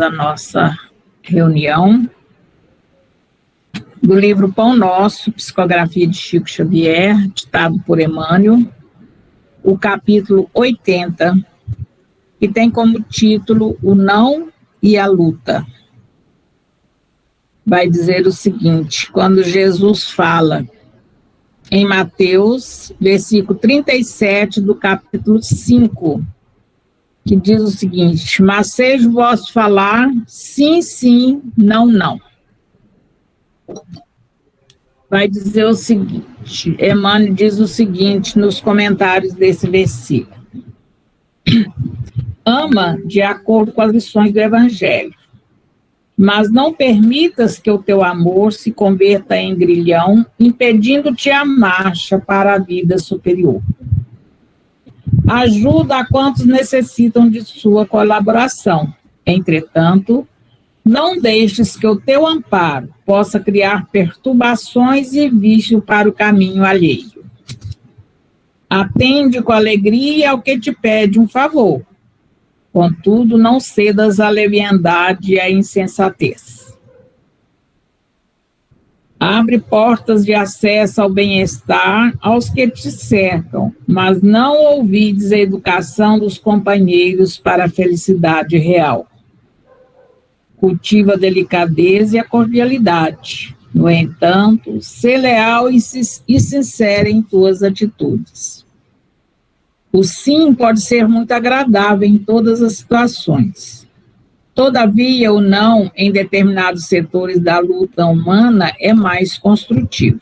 a nossa reunião do livro Pão Nosso, Psicografia de Chico Xavier, ditado por Emmanuel, o capítulo 80, que tem como título O Não e a Luta. Vai dizer o seguinte, quando Jesus fala em Mateus, versículo 37 do capítulo 5, que diz o seguinte: mas seja o vosso falar sim, sim, não, não. Vai dizer o seguinte, Emmanuel diz o seguinte nos comentários desse versículo: ama de acordo com as lições do Evangelho, mas não permitas que o teu amor se converta em grilhão, impedindo-te a marcha para a vida superior. Ajuda a quantos necessitam de sua colaboração. Entretanto, não deixes que o teu amparo possa criar perturbações e vício para o caminho alheio. Atende com alegria ao que te pede um favor. Contudo, não cedas à leviandade e à insensatez. Abre portas de acesso ao bem-estar aos que te cercam, mas não ouvides a educação dos companheiros para a felicidade real. Cultiva a delicadeza e a cordialidade. No entanto, sê leal e sincero em tuas atitudes. O sim pode ser muito agradável em todas as situações. Todavia, o não, em determinados setores da luta humana, é mais construtivo.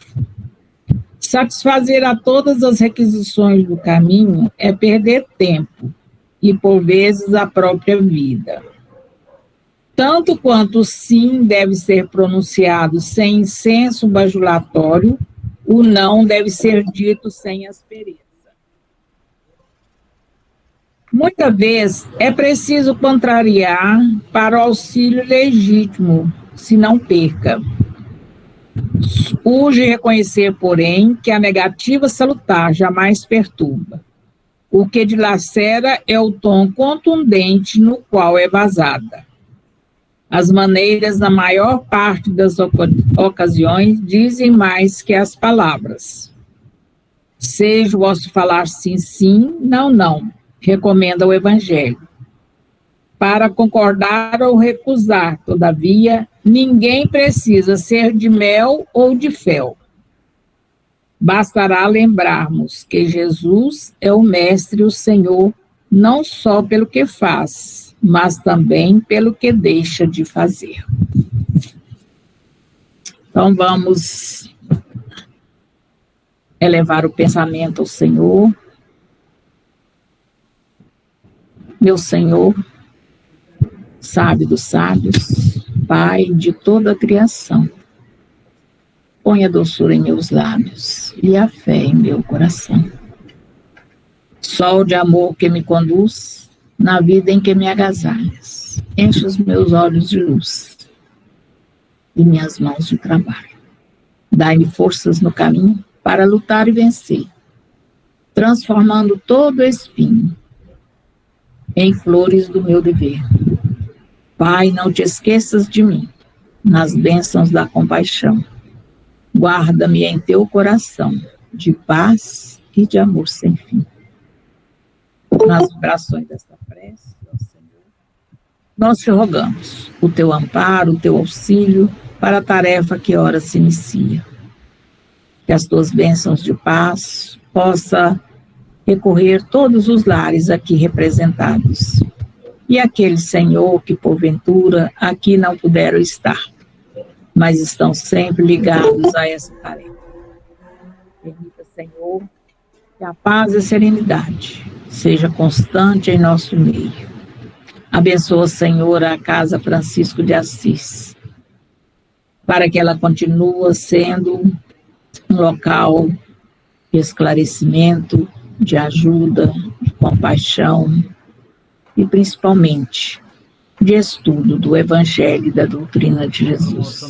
Satisfazer a todas as requisições do caminho é perder tempo e, por vezes, a própria vida. Tanto quanto o sim deve ser pronunciado sem incenso bajulatório, o não deve ser dito sem aspereza. Muitas vezes é preciso contrariar para o auxílio legítimo, se não perca. Urge reconhecer, porém, que a negativa salutar jamais perturba. O que dilacera é o tom contundente no qual é vazada. As maneiras, na maior parte das ocasiões, dizem mais que as palavras. Seja o vosso falar sim, sim, não, não. Recomenda o Evangelho. Para concordar ou recusar, todavia, ninguém precisa ser de mel ou de fel. Bastará lembrarmos que Jesus é o Mestre e o Senhor, não só pelo que faz, mas também pelo que deixa de fazer. Então, vamos elevar o pensamento ao Senhor. Meu Senhor, sábio dos sábios, Pai de toda a criação, põe a doçura em meus lábios e a fé em meu coração. Sol de amor que me conduz, na vida em que me agasalhas, enche os meus olhos de luz e minhas mãos de trabalho. Dai-me forças no caminho para lutar e vencer, transformando todo espinho em flores do meu dever. Pai, não te esqueças de mim, nas bênçãos da compaixão. Guarda-me em teu coração, de paz e de amor sem fim. Nas vibrações desta prece, ó Senhor, nós te rogamos o teu amparo, o teu auxílio para a tarefa que ora se inicia. Que as tuas bênçãos de paz possa recorrer todos os lares aqui representados. E aqueles, Senhor, que porventura aqui não puderam estar, mas estão sempre ligados a essa tarefa. Permita, Senhor, que a paz e a serenidade seja constante em nosso meio. Abençoa, Senhor, a Casa Francisco de Assis, para que ela continue sendo um local de esclarecimento, de ajuda, de compaixão e, principalmente, de estudo do Evangelho e da doutrina de Jesus.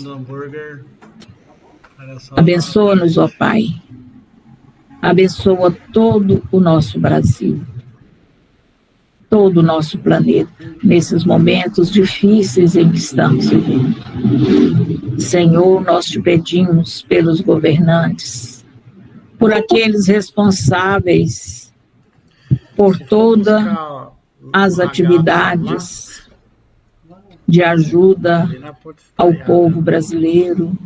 Abençoa-nos, ó Pai. Abençoa todo o nosso Brasil. todo o nosso planeta, nesses momentos difíceis em que estamos vivendo. Senhor, nós te pedimos pelos governantes, por aqueles responsáveis por todas as atividades de ajuda ao povo brasileiro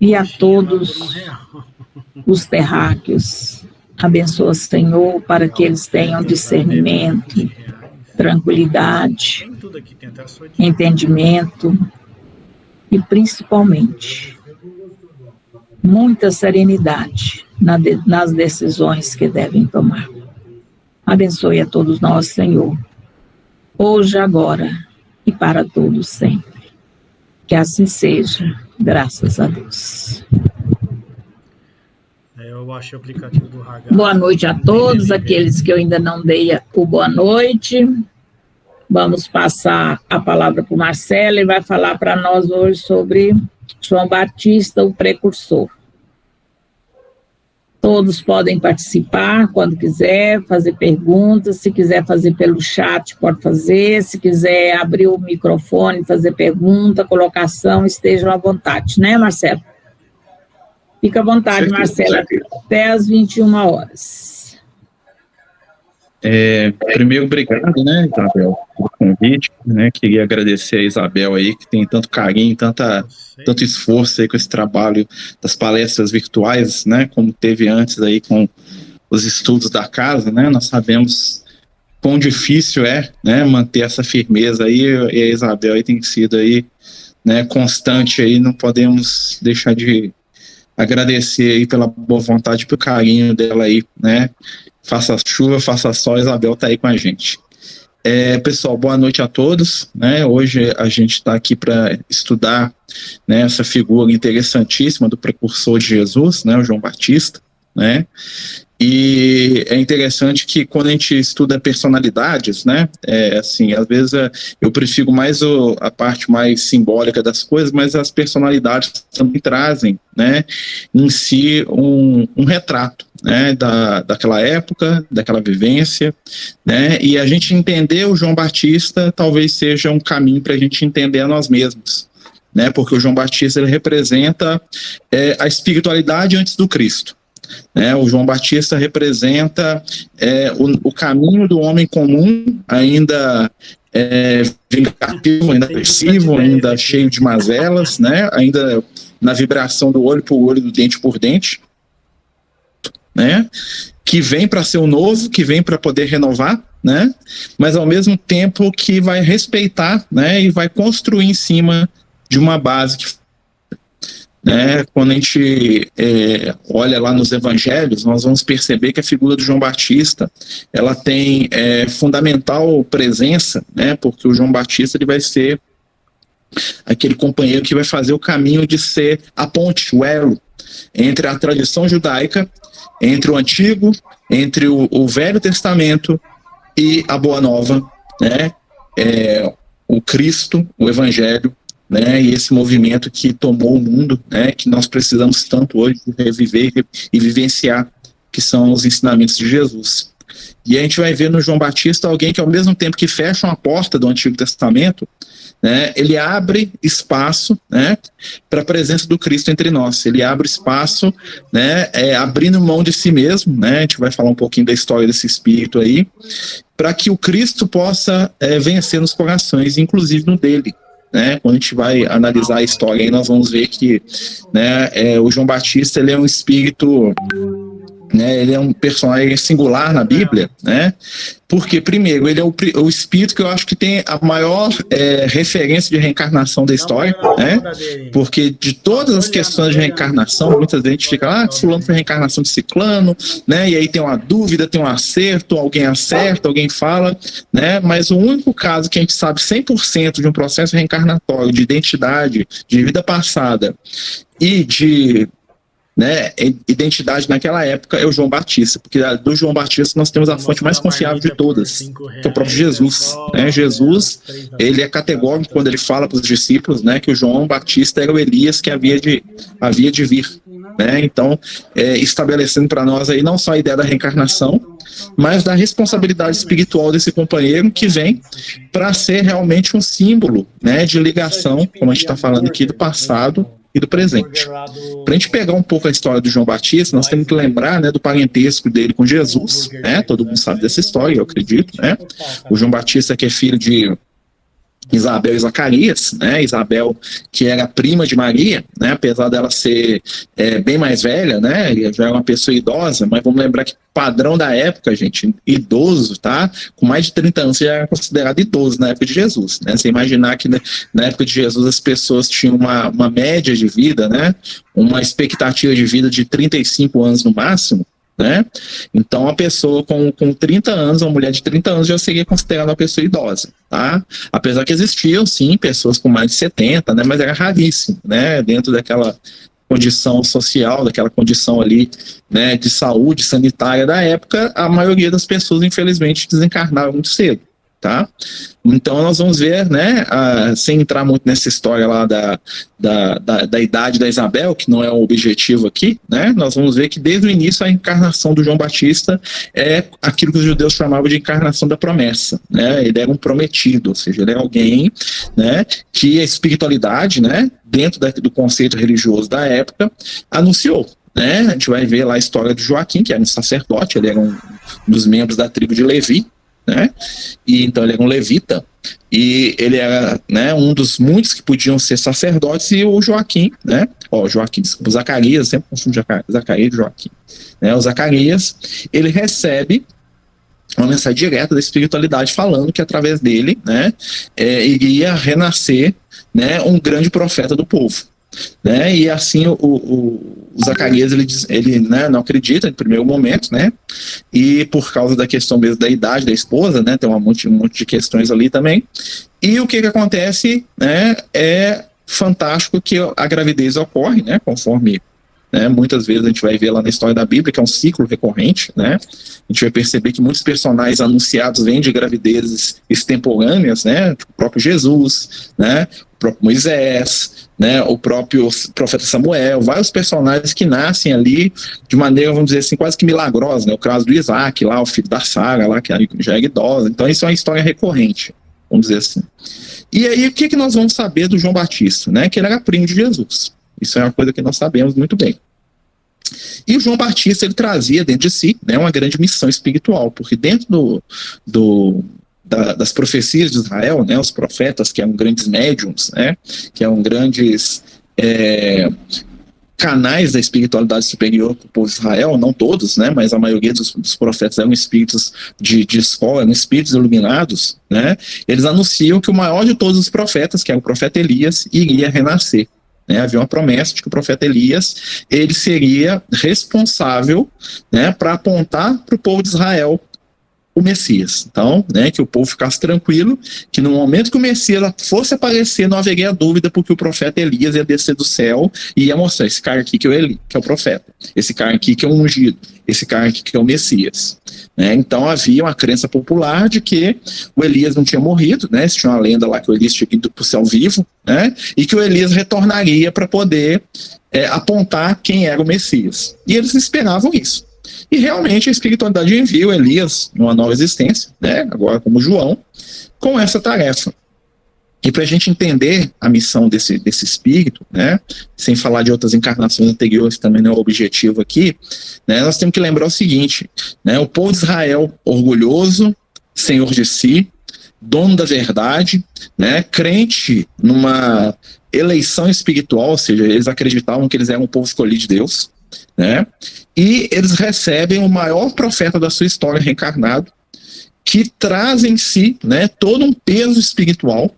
e a todos os terráqueos. Abençoa, Senhor, para que eles tenham discernimento, tranquilidade, entendimento e, principalmente, muita serenidade nas decisões que devem tomar. Abençoe a todos nós, Senhor, hoje, agora e para todos sempre. Que assim seja, graças a Deus. Eu achei o aplicativo do Haggai. Boa noite a todos, aqueles que eu ainda não dei o boa noite. Vamos passar a palavra para o Marcelo, ele vai falar para nós hoje sobre João Batista, o precursor. Todos podem participar quando quiser, fazer perguntas. Se quiser fazer pelo chat, pode fazer. Se quiser abrir o microfone, fazer pergunta, colocação, estejam à vontade, né, Marcelo? Fica à vontade, Marcelo, até às 21 horas. Primeiro, obrigado, né, Isabel, pelo convite, né? Queria agradecer a Isabel aí, que tem tanto carinho, tanto esforço aí com esse trabalho das palestras virtuais, né, como teve antes aí com os estudos da casa, né? Nós sabemos quão difícil é, né, manter essa firmeza aí, e a Isabel aí tem sido aí, né, constante aí, não podemos deixar de agradecer aí pela boa vontade e pelo carinho dela aí, né? Faça chuva, faça sol, Isabel está aí com a gente. Pessoal, boa noite a todos, né? Hoje a gente está aqui para estudar, né, essa figura interessantíssima do precursor de Jesus, né, o João Batista, né? E é interessante que quando a gente estuda personalidades, né, assim, às vezes eu prefiro mais a parte mais simbólica das coisas, mas as personalidades também trazem, né, em si um retrato, né, daquela época, daquela vivência, né, e a gente entender o João Batista talvez seja um caminho para a gente entender a nós mesmos, né, porque o João Batista ele representa a espiritualidade antes do Cristo. O João Batista representa o caminho do homem comum, ainda vingativo, ainda agressivo, ainda cheio de mazelas, né? Ainda na vibração do olho por olho, do dente por dente, né? Que vem para ser o novo, que vem para poder renovar, né? Mas ao mesmo tempo que vai respeitar, né? E vai construir em cima de uma base que, quando a gente olha lá nos evangelhos, nós vamos perceber que a figura do João Batista, ela tem fundamental presença, né, porque o João Batista ele vai ser aquele companheiro que vai fazer o caminho de ser a ponte, o elo, entre a tradição judaica, entre o Antigo, entre o Velho Testamento e a Boa Nova, né, o Cristo, o Evangelho, né, e esse movimento que tomou o mundo, né, que nós precisamos tanto hoje reviver e vivenciar, que são os ensinamentos de Jesus. E a gente vai ver no João Batista alguém que, ao mesmo tempo que fecha uma porta do Antigo Testamento, né, ele abre espaço, né, para a presença do Cristo entre nós. Ele abre espaço, né, abrindo mão de si mesmo, né, a gente vai falar um pouquinho da história desse espírito aí, para que o Cristo possa vencer nos corações, inclusive no dele. Né, quando a gente vai analisar a história, aí nós vamos ver que, né, o João Batista ele é um espírito, né, ele é um personagem singular na Bíblia, né, porque, primeiro, ele é o espírito que eu acho que tem a maior referência de reencarnação da história, né, porque de todas as questões de reencarnação, muitas vezes a gente fica, fulano foi reencarnação de ciclano, né, e aí tem uma dúvida, tem um acerto, alguém acerta, alguém fala, né, mas o único caso que a gente sabe 100% de um processo reencarnatório, de identidade, de vida passada e de, né, identidade naquela época é o João Batista, porque do João Batista nós temos a fonte mais confiável de todas, que é o próprio Jesus, né? Jesus, ele é categórico quando ele fala para os discípulos, né, que o João Batista era o Elias que havia de vir, né? Então, estabelecendo para nós aí não só a ideia da reencarnação, mas da responsabilidade espiritual desse companheiro que vem para ser realmente um símbolo, né, de ligação, como a gente está falando aqui, do passado e do presente. Para a gente pegar um pouco a história do João Batista, nós temos que lembrar, né, do parentesco dele com Jesus, né? Todo mundo sabe dessa história, eu acredito, né? O João Batista, que é filho de Isabel e Zacarias, né? Isabel, que era prima de Maria, né? Apesar dela ser bem mais velha, né? Já era uma pessoa idosa, mas vamos lembrar que padrão da época, gente, idoso, tá? Com mais de 30 anos, já era considerado idoso na época de Jesus, né? Você imaginar que, né, na época de Jesus as pessoas tinham uma média de vida, né? Uma expectativa de vida de 35 anos no máximo, né? Então, uma pessoa com 30 anos, uma mulher de 30 anos já seria considerada uma pessoa idosa, tá? Apesar que existiam, sim, pessoas com mais de 70, né? Mas era raríssimo, né? Dentro daquela condição social, daquela condição ali, né, de saúde sanitária da época, a maioria das pessoas, infelizmente, desencarnaram muito cedo, tá? Então nós vamos ver, né, sem entrar muito nessa história lá da idade da Isabel, que não é o objetivo aqui, né, nós vamos ver que desde o início a encarnação do João Batista é aquilo que os judeus chamavam de encarnação da promessa, né, ele era um prometido, ou seja, ele é alguém, né, que a espiritualidade, né, dentro do conceito religioso da época, anunciou. Né? A gente vai ver lá a história de Joaquim, que era um sacerdote, ele era um dos membros da tribo de Levi, né? E então ele era um levita, e ele era, né, um dos muitos que podiam ser sacerdotes, e o Joaquim, né? O Zacarias, sempre confundo Zacarias e Joaquim, né? O Zacarias, ele recebe uma mensagem direta da espiritualidade falando que através dele, né, iria renascer, né, um grande profeta do povo. Né? E assim o Zacarias ele né, não acredita no primeiro momento, né? E por causa da questão mesmo da idade da esposa, né? Tem um monte de questões ali também. E o que acontece, né? É fantástico que a gravidez ocorre, né? Conforme, né, muitas vezes a gente vai ver lá na história da Bíblia, que é um ciclo recorrente, né? A gente vai perceber que muitos personagens anunciados vêm de gravidezes extemporâneas, né? Tipo, o próprio Jesus, né? O próprio Moisés, né? O próprio profeta Samuel, vários personagens que nascem ali de maneira, vamos dizer assim, quase que milagrosa, né? O caso do Isaac, lá, o filho da Sara, lá, que já é idosa. Então isso é uma história recorrente, vamos dizer assim. E aí, o que nós vamos saber do João Batista? Né? Que ele era primo de Jesus. Isso é uma coisa que nós sabemos muito bem. E o João Batista, ele trazia dentro de si, né, uma grande missão espiritual, porque dentro das profecias de Israel, né, os profetas, que eram grandes médiums, né, que eram grandes canais da espiritualidade superior para o povo de Israel, não todos, né, mas a maioria dos profetas eram espíritos de escola, eram espíritos iluminados, né, eles anunciam que o maior de todos os profetas, que é o profeta Elias, iria renascer. Né, havia uma promessa de que o profeta Elias ele seria responsável, né, para apontar para o povo de Israel o Messias. Então, né, que o povo ficasse tranquilo, que no momento que o Messias fosse aparecer, não haveria dúvida, porque o profeta Elias ia descer do céu e ia mostrar esse cara aqui que é o profeta, esse cara aqui que é o ungido, esse cara aqui que é o Messias. Né? Então havia uma crença popular de que o Elias não tinha morrido, né? Tinha uma lenda lá que o Elias tinha ido para o céu vivo, né? E que o Elias retornaria para poder apontar quem era o Messias. E eles esperavam isso. E realmente a espiritualidade envia o Elias numa nova existência, né? Agora como João, com essa tarefa. E para a gente entender a missão desse espírito, né, sem falar de outras encarnações anteriores, também não é o objetivo aqui, né, nós temos que lembrar o seguinte, né, o povo de Israel orgulhoso, senhor de si, dono da verdade, né, crente numa eleição espiritual, ou seja, eles acreditavam que eles eram um povo escolhido de Deus, né, e eles recebem o maior profeta da sua história reencarnado, que traz em si, né, todo um peso espiritual,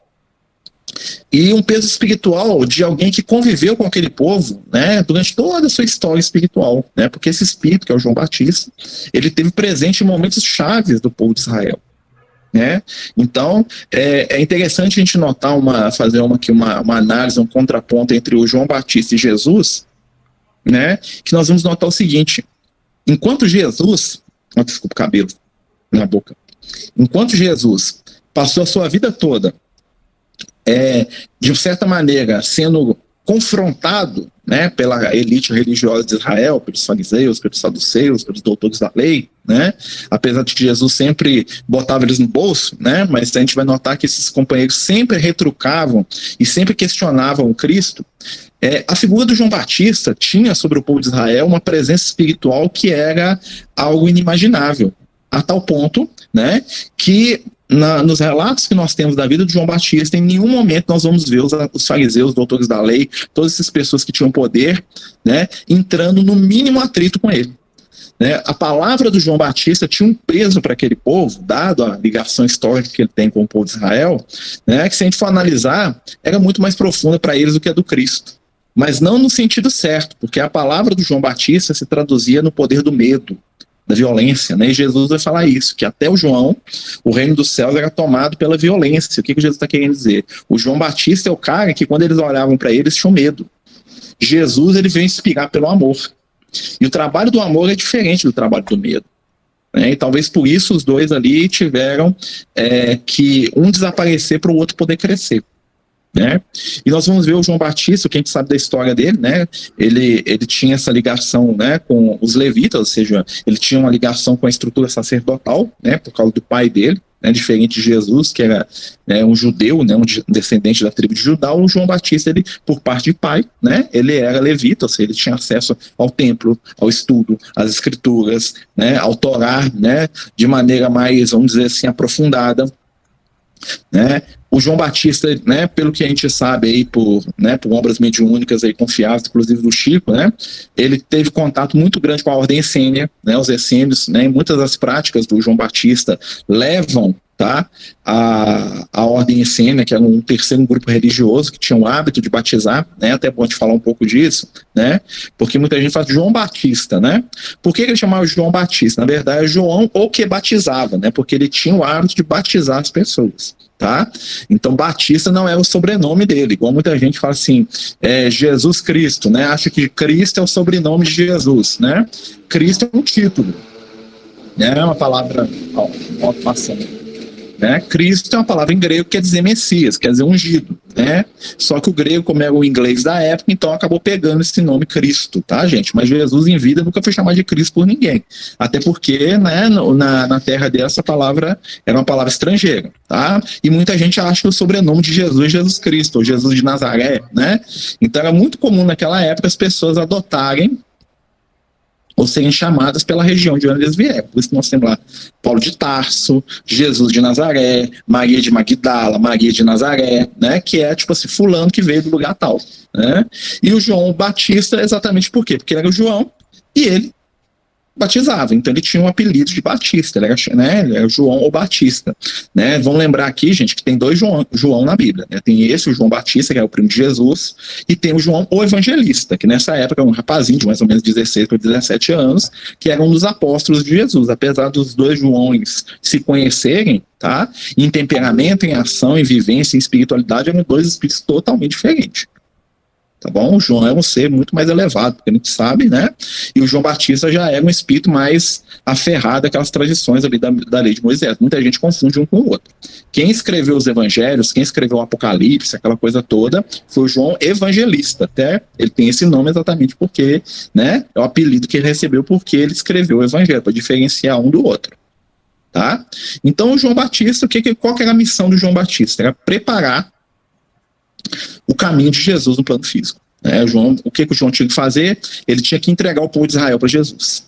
e um peso espiritual de alguém que conviveu com aquele povo, né, durante toda a sua história espiritual, né, porque esse espírito, que é o João Batista, ele teve presente em momentos chaves do povo de Israel. Né? Então, é interessante a gente notar, fazer uma análise, um contraponto entre o João Batista e Jesus, né, que nós vamos notar o seguinte, enquanto Jesus, desculpa o cabelo na boca, enquanto Jesus passou a sua vida toda de certa maneira, sendo confrontado, né, pela elite religiosa de Israel, pelos fariseus, pelos saduceus, pelos doutores da lei, né, apesar de que Jesus sempre botava eles no bolso, né, mas a gente vai notar que esses companheiros sempre retrucavam e sempre questionavam o Cristo. A figura do João Batista tinha sobre o povo de Israel uma presença espiritual que era algo inimaginável, a tal ponto, né, que nos relatos que nós temos da vida de João Batista, em nenhum momento nós vamos ver os fariseus, os doutores da lei, todas essas pessoas que tinham poder, né, entrando no mínimo atrito com ele. Né? A palavra do João Batista tinha um peso para aquele povo, dado a ligação histórica que ele tem com o povo de Israel, né, que se a gente for analisar, era muito mais profunda para eles do que a do Cristo. Mas não no sentido certo, porque a palavra do João Batista se traduzia no poder do medo, da violência, né? E Jesus vai falar isso, que até o João, o reino dos céus era tomado pela violência. O que Jesus está querendo dizer? O João Batista é o cara que quando eles olhavam para ele, eles tinham medo. Jesus, ele veio inspirar pelo amor. E o trabalho do amor é diferente do trabalho do medo. Né? E talvez por isso os dois ali tiveram que um desaparecer para o outro poder crescer. Né? E nós vamos ver o João Batista, quem sabe da história dele, né? Ele tinha essa ligação, né, com os levitas, ou seja, ele tinha uma ligação com a estrutura sacerdotal, né, por causa do pai dele, né, diferente de Jesus, que era, né, um judeu, né, um descendente da tribo de Judá. O João Batista, ele, por parte de pai, né, ele era levita, ou seja, ele tinha acesso ao templo, ao estudo, às escrituras, né, ao Torá, né, de maneira mais, vamos dizer assim, aprofundada. Né? O João Batista, né, pelo que a gente sabe aí por obras mediúnicas aí confiáveis, inclusive do Chico, né, ele teve contato muito grande com a ordem essênia, né, os essênios, né, e muitas das práticas do João Batista levam, tá, a ordem essênia, que era um terceiro grupo religioso que tinha o hábito de batizar, né, até bom te falar um pouco disso, né, porque muita gente fala João Batista, né, por que ele chamava João Batista? Na verdade é João o que batizava, né, porque ele tinha o hábito de batizar as pessoas, tá, então Batista não é o sobrenome dele, igual muita gente fala assim, Jesus Cristo, né, acha que Cristo é o sobrenome de Jesus, né, Cristo é um título, né, é uma palavra, ó, passando. Né? Cristo é uma palavra em grego que quer dizer Messias, quer dizer ungido, né? Só que o grego, como era o inglês da época, então acabou pegando esse nome Cristo, tá, gente? Mas Jesus em vida nunca foi chamado de Cristo por ninguém, até porque, né, na terra dessa palavra era uma palavra estrangeira, tá? E muita gente acha que o sobrenome de Jesus é Jesus Cristo, ou Jesus de Nazaré, né? Então era muito comum naquela época as pessoas adotarem ou serem chamadas pela região de onde eles vieram. Por isso que nós temos lá Paulo de Tarso, Jesus de Nazaré, Maria de Magdala, Maria de Nazaré, né, que é tipo assim, fulano que veio do lugar tal, né? E o João Batista, exatamente por quê? Porque ele era o João e ele batizava, então ele tinha um apelido de Batista, ele era João ou Batista, né? Vamos lembrar aqui, gente, que tem dois João na Bíblia, né? Tem esse, o João Batista, que é o primo de Jesus, e tem o João o Evangelista, que nessa época é um rapazinho de mais ou menos 16 para 17 anos, que era um dos apóstolos de Jesus. Apesar dos dois Joões se conhecerem, tá? Em temperamento, em ação, em vivência, em espiritualidade, eram dois espíritos totalmente diferentes. Tá bom? O João é um ser muito mais elevado, porque a gente sabe, né? E o João Batista já era um espírito mais aferrado àquelas tradições ali da lei de Moisés. Muita gente confunde um com o outro. Quem escreveu os evangelhos, quem escreveu o Apocalipse, aquela coisa toda, foi o João Evangelista. Até ele tem esse nome exatamente porque, né? É o apelido que ele recebeu porque ele escreveu o evangelho, para diferenciar um do outro. Tá? Então o João Batista, qual que era a missão do João Batista? Era preparar o caminho de Jesus no plano físico. Né? O que o João tinha que fazer? Ele tinha que entregar o povo de Israel para Jesus.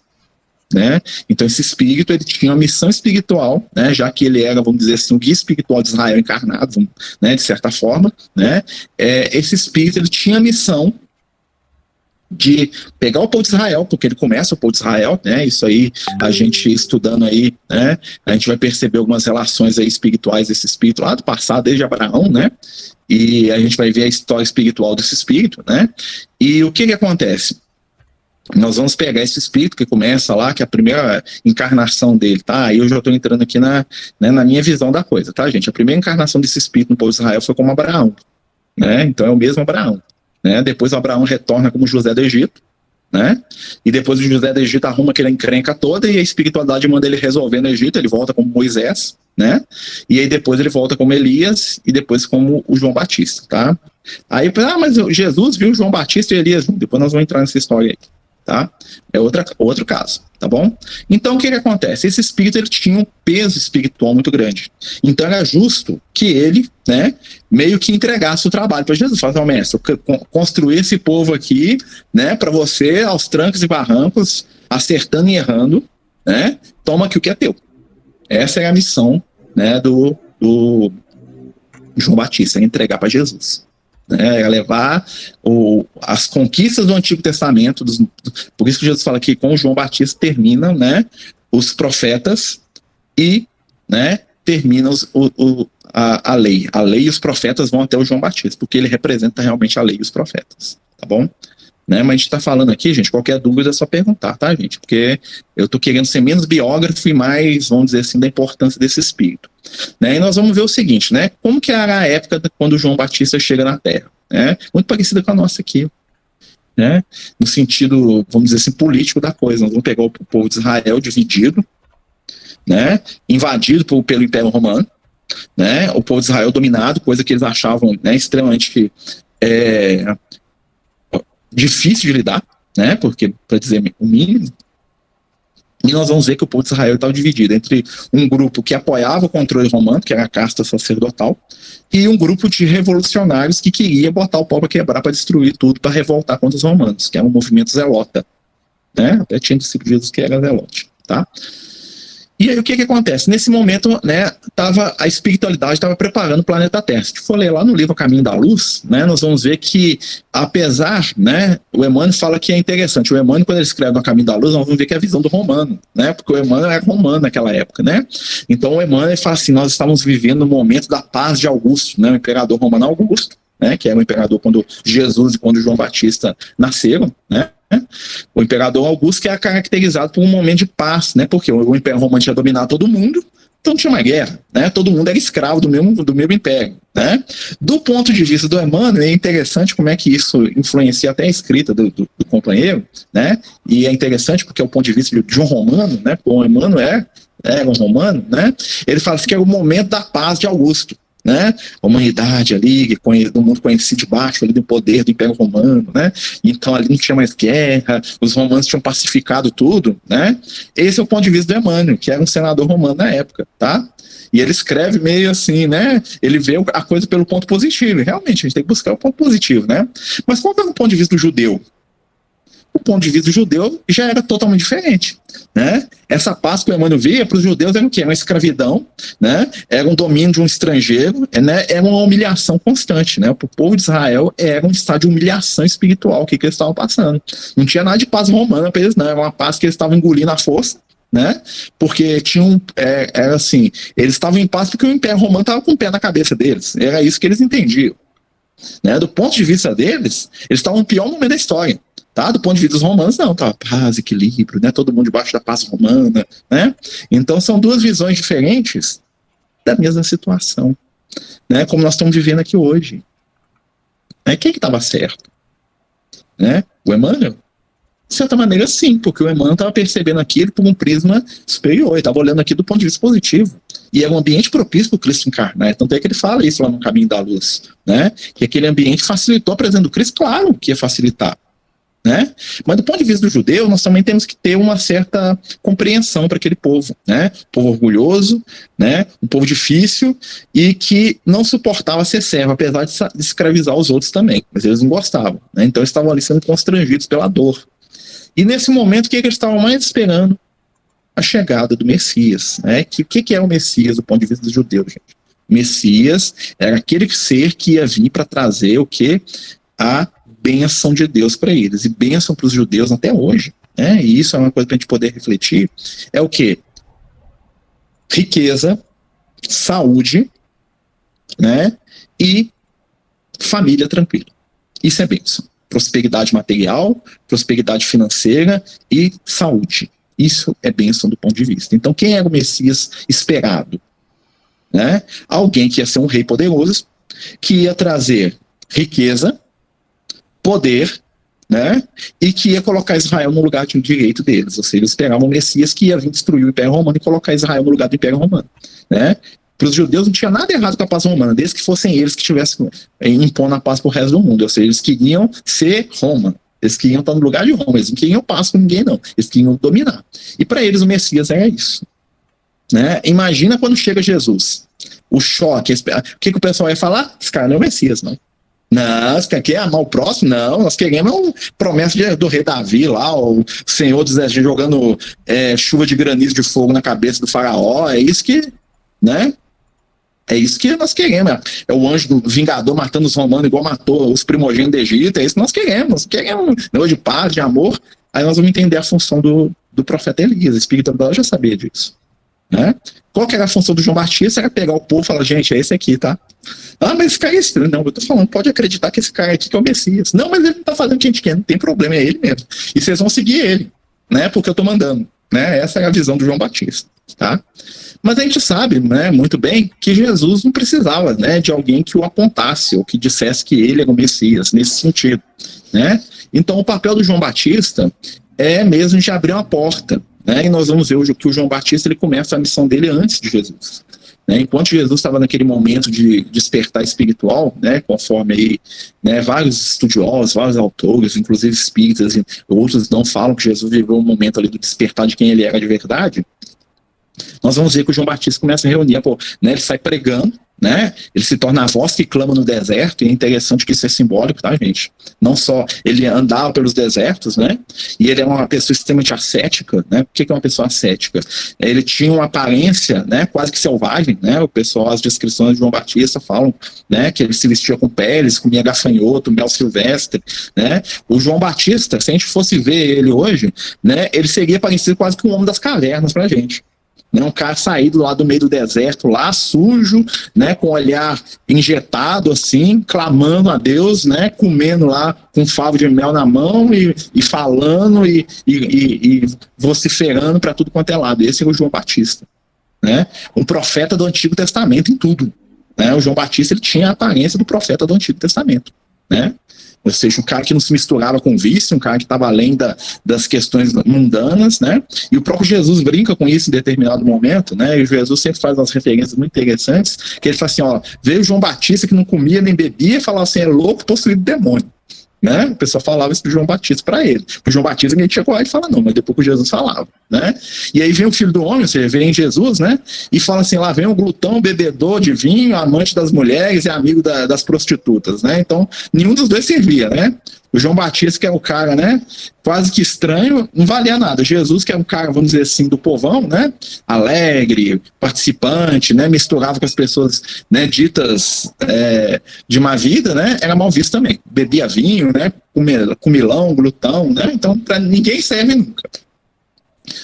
Né? Então esse espírito, ele tinha uma missão espiritual, né? Já que ele era, vamos dizer assim, o guia espiritual de Israel encarnado, né? De certa forma, né? Esse espírito, ele tinha a missão de pegar o povo de Israel, porque ele começa o povo de Israel, né? Isso aí, a gente estudando aí, né? A gente vai perceber algumas relações aí espirituais desse espírito lá do passado, desde Abraão, né? E a gente vai ver a história espiritual desse espírito, né? E o que acontece? Nós vamos pegar esse espírito que começa lá, que é a primeira encarnação dele, tá? Aí eu já estou entrando aqui na minha visão da coisa, tá, gente? A primeira encarnação desse espírito no povo de Israel foi como Abraão, né? Então é o mesmo Abraão, né? Depois Abraão retorna como José do Egito, né? E depois o José do Egito arruma aquela encrenca toda e a espiritualidade manda ele resolver no Egito, ele volta como Moisés, né? E aí depois ele volta como Elias e depois como o João Batista, tá? Aí, mas Jesus viu João Batista e Elias junto. Depois nós vamos entrar nessa história aí, tá? É outro caso, tá bom? Então, o que acontece? Esse espírito, ele tinha um peso espiritual muito grande. Então, era justo que ele, né, meio que entregasse o trabalho para Jesus. Falasse, mestre, construir esse povo aqui, né, para você, aos trancos e barrancos, acertando e errando, né, toma aqui o que é teu. Essa é a missão, né, do João Batista, entregar para Jesus. É levar as conquistas do Antigo Testamento, por isso que Jesus fala que com João Batista termina, né, os profetas e, né, termina a lei. A lei e os profetas vão até o João Batista, porque ele representa realmente a lei e os profetas, tá bom? Né, mas a gente está falando aqui, gente, qualquer dúvida é só perguntar, tá, gente? Porque eu estou querendo ser menos biógrafo e mais, vamos dizer assim, da importância desse espírito. Né, e nós vamos ver o seguinte, né? Como que era a época quando João Batista chega na Terra? Né? Muito parecida com a nossa aqui. Né? No sentido, vamos dizer assim, político da coisa. Nós vamos pegar o povo de Israel dividido, né? Invadido pelo Império Romano, né? O povo de Israel dominado, coisa que eles achavam, né, extremamente difícil de lidar, né? Porque, para dizer o mínimo. E nós vamos ver que o povo de Israel estava dividido entre um grupo que apoiava o controle romano, que era a casta sacerdotal, e um grupo de revolucionários que queria botar o pau para quebrar, para destruir tudo, para revoltar contra os romanos, que era um movimento zelota. Né? Até tinha discípulo de Jesus que era zelote. Tá? E aí o que acontece? Nesse momento, né, a espiritualidade estava preparando o planeta Terra. Se for ler lá no livro Caminho da Luz, né, nós vamos ver que, apesar, né, o Emmanuel fala que é interessante. O Emmanuel, quando ele escreve no Caminho da Luz, nós vamos ver que é a visão do romano, né, porque o Emmanuel era romano naquela época. Né? Então o Emmanuel fala assim, nós estávamos vivendo o momento da paz de Augusto, né, o imperador romano Augusto, né, que era o imperador quando Jesus e quando João Batista nasceram, né? O imperador Augusto, que é caracterizado por um momento de paz, né? Porque o Império Romano tinha dominado todo mundo, então não tinha uma guerra, né? Todo mundo era escravo do mesmo império, né? Do ponto de vista do Emmanuel, é interessante como é que isso influencia até a escrita do companheiro, né? E é interessante porque é o ponto de vista de um romano, né? Porque o Emmanuel era um romano, né? Ele fala assim que era o momento da paz de Augusto. Né? A humanidade ali, do mundo conhecido debaixo ali do poder do Império Romano, né? Então ali não tinha mais guerra, os romanos tinham pacificado tudo, né? Esse é o ponto de vista do Emmanuel, que era um senador romano na época, tá? E ele escreve meio assim, né? Ele vê a coisa pelo ponto positivo, e realmente a gente tem que buscar o ponto positivo, né? Mas qual é o ponto de vista do judeu? O ponto de vista do judeu já era totalmente diferente, né? Essa paz que o Emmanuel via para os judeus era o quê? Era uma escravidão, né? Era um domínio de um estrangeiro, né? Era uma humilhação constante, né? Para o povo de Israel era um estado de humilhação espiritual que eles estavam passando. Não tinha nada de paz romana para eles, não. Era uma paz que eles estavam engolindo à força, né? Porque era assim, eles estavam em paz porque o Império Romano estava com o pé na cabeça deles. Era isso que eles entendiam, né? Do ponto de vista deles, eles estavam no pior momento da história. Tá? Do ponto de vista dos romanos, não, tá? Paz, equilíbrio, né? Todo mundo debaixo da paz romana, né? Então são duas visões diferentes da mesma situação, né? Como nós estamos vivendo aqui hoje. Né? Quem que estava certo? Né? O Emmanuel? De certa maneira, sim, porque o Emmanuel estava percebendo aquilo por um prisma superior, ele estava olhando aqui do ponto de vista positivo. E era um ambiente propício para o Cristo encarnar. Tanto é que ele fala isso lá no Caminho da Luz, né? Que aquele ambiente facilitou a presença do Cristo, claro que ia facilitar. Né? Mas do ponto de vista do judeu, nós também temos que ter uma certa compreensão para aquele povo, né? Um povo orgulhoso, né? Um povo difícil e que não suportava ser servo, apesar de escravizar os outros também, mas eles não gostavam, né? Então eles estavam ali sendo constrangidos pela dor. E nesse momento, o que eles estavam mais esperando? A chegada do Messias, né? O que é o Messias do ponto de vista do judeu, gente? O Messias era aquele ser que ia vir para trazer o quê? A bênção de Deus para eles, e bênção para os judeus até hoje, né? E isso é uma coisa para a gente poder refletir, é o quê? Riqueza, saúde, né? E família tranquila. Isso é bênção. Prosperidade material, prosperidade financeira e saúde. Isso é bênção do ponto de vista. Então, quem era o Messias esperado? Né? Alguém que ia ser um rei poderoso, que ia trazer riqueza, poder, né? E que ia colocar Israel no lugar de direito deles, ou seja, eles esperavam o Messias que ia vir destruir o Império Romano e colocar Israel no lugar do Império Romano, né? Para os judeus não tinha nada errado com a paz romana, desde que fossem eles que estivessem impondo a paz para o resto do mundo. Ou seja, eles queriam ser Roma. Eles queriam estar no lugar de Roma. Eles não queriam paz com ninguém, não. Eles queriam dominar. E para eles o Messias era isso. Né? Imagina quando chega Jesus. O choque. O que o pessoal ia falar? Esse cara não é o Messias, não. Não, você quer amar o próximo? Não, nós queremos uma promessa do rei Davi lá, o Senhor dos Exércitos jogando chuva de granizo de fogo na cabeça do faraó. É isso que, né? É isso que nós queremos. É o anjo do vingador matando os romanos igual matou os primogênitos do Egito. É isso que nós queremos. Nós queremos de paz, de amor. Aí nós vamos entender a função do profeta Elias. O Espírito Santo já sabia disso. Né? Qual que era a função do João Batista? Era pegar o povo e falar, gente, é esse aqui, tá? Ah, mas esse cara é estranho. Não, eu tô falando, pode acreditar que esse cara aqui que é o Messias. Não, mas ele não tá fazendo o que a gente quer, não tem problema, é ele mesmo. E vocês vão seguir ele, né? Porque eu tô mandando, né? Essa é a visão do João Batista, tá? Mas a gente sabe, né, muito bem que Jesus não precisava, né, de alguém que o apontasse ou que dissesse que ele era o Messias, nesse sentido, né? Então o papel do João Batista é mesmo de abrir uma porta, né? E nós vamos ver hoje que o João Batista ele começa a missão dele antes de Jesus. Né? Enquanto Jesus estava naquele momento de despertar espiritual, né, conforme aí, né, vários estudiosos, vários autores, inclusive espíritas e outros não falam que Jesus viveu um momento ali do despertar de quem ele era de verdade, nós vamos ver que o João Batista começa a reunir, né, ele sai pregando, né, ele se torna a voz que clama no deserto, e é interessante que isso é simbólico, tá, gente? Não só ele andava pelos desertos, né, e ele é uma pessoa extremamente ascética, né? Por que é uma pessoa ascética? Ele tinha uma aparência, né, quase que selvagem, né, o pessoal, as descrições de João Batista falam, né, que ele se vestia com peles, comia gafanhoto, mel silvestre, né, o João Batista, se a gente fosse ver ele hoje, né, ele seria parecido quase com o homem das cavernas pra gente. Um cara saído lá do meio do deserto, lá sujo, né, com o olhar injetado assim, clamando a Deus, né, comendo lá com um favo de mel na mão e falando e vociferando para tudo quanto é lado. Esse é o João Batista, né, um profeta do Antigo Testamento em tudo, né? O João Batista ele tinha a aparência do profeta do Antigo Testamento, né? Ou seja, um cara que não se misturava com vício, um cara que estava além das questões mundanas, né? E o próprio Jesus brinca com isso em determinado momento, né? E o Jesus sempre faz umas referências muito interessantes, que ele fala assim, ó, veio o João Batista que não comia nem bebia e falava assim, é louco, possuído de demônio. Né? O pessoal falava isso pro João Batista para ele. Pro João Batista ninguém tinha coragem de falar não, mas depois que Jesus falava, né? E aí vem o Filho do Homem, ou seja, vem Jesus, né? E fala assim, lá vem o glutão, bebedor de vinho, amante das mulheres e amigo das prostitutas, né? Então, nenhum dos dois servia, né? O João Batista, que é o cara, né, quase que estranho, não valia nada. Jesus, que é um cara, vamos dizer assim, do povão, né, alegre, participante, né, misturava com as pessoas, né, ditas de má vida, né, era mal visto também. Bebia vinho, né, comilão, glutão, né, então para ninguém serve nunca.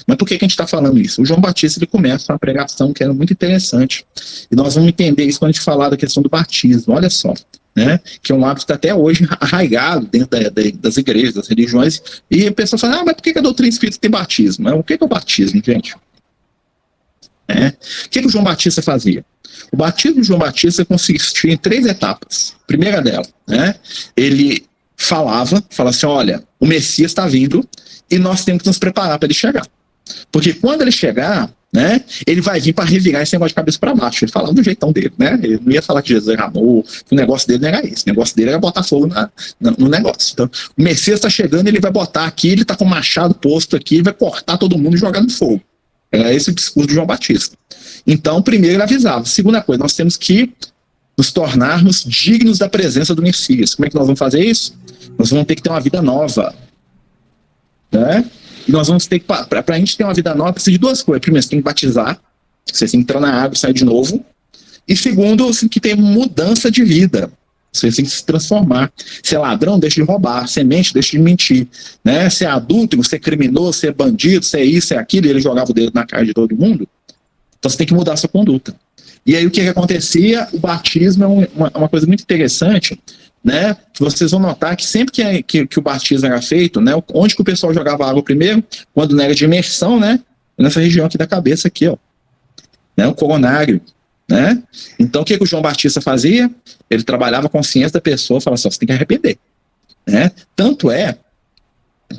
Mas por que a gente está falando isso? O João Batista ele começa uma pregação que era muito interessante. E nós vamos entender isso quando a gente falar da questão do batismo. Olha só. Né, que é um hábito que está até hoje arraigado dentro das igrejas, das religiões, e a pessoa fala, mas por que a doutrina espírita tem batismo? O que é o batismo, gente? O que o João Batista fazia? O batismo de João Batista consistia em 3 etapas. Primeira dela, né, ele falava assim, olha, o Messias está vindo e nós temos que nos preparar para ele chegar. Porque quando ele chegar, né, ele vai vir para revirar esse negócio de cabeça para baixo. Ele falava do jeitão dele, né? Ele não ia falar que Jesus era amor, o negócio dele não era isso. O negócio dele era botar fogo no negócio. Então, o Messias está chegando, ele vai botar aqui, ele está com o machado posto aqui, ele vai cortar todo mundo e jogar no fogo. Era esse o discurso de João Batista. Então, primeiro ele avisava. Segunda coisa, nós temos que nos tornarmos dignos da presença do Messias. Como é que nós vamos fazer isso? Nós vamos ter que ter uma vida nova, né? E nós vamos ter que, para a gente ter uma vida nova, precisa de 2 coisas. Primeiro, você tem que batizar, você tem que entrar na água e sair de novo. E segundo, você tem que ter mudança de vida. Você tem que se transformar. Se é ladrão, deixa de roubar. Se é mente, deixa de mentir. Né? Se é adúltero, se é criminoso, se é bandido, se é isso, se é aquilo, e ele jogava o dedo na cara de todo mundo. Então você tem que mudar a sua conduta. E aí o que acontecia? O batismo é uma coisa muito interessante, né, que vocês vão notar que sempre que o batismo era feito, né, onde que o pessoal jogava água primeiro, quando não era de imersão, né, nessa região aqui da cabeça aqui, ó, né, o coronário, né, então o que o João Batista fazia? Ele trabalhava a consciência da pessoa, falava assim, você tem que arrepender, né, tanto é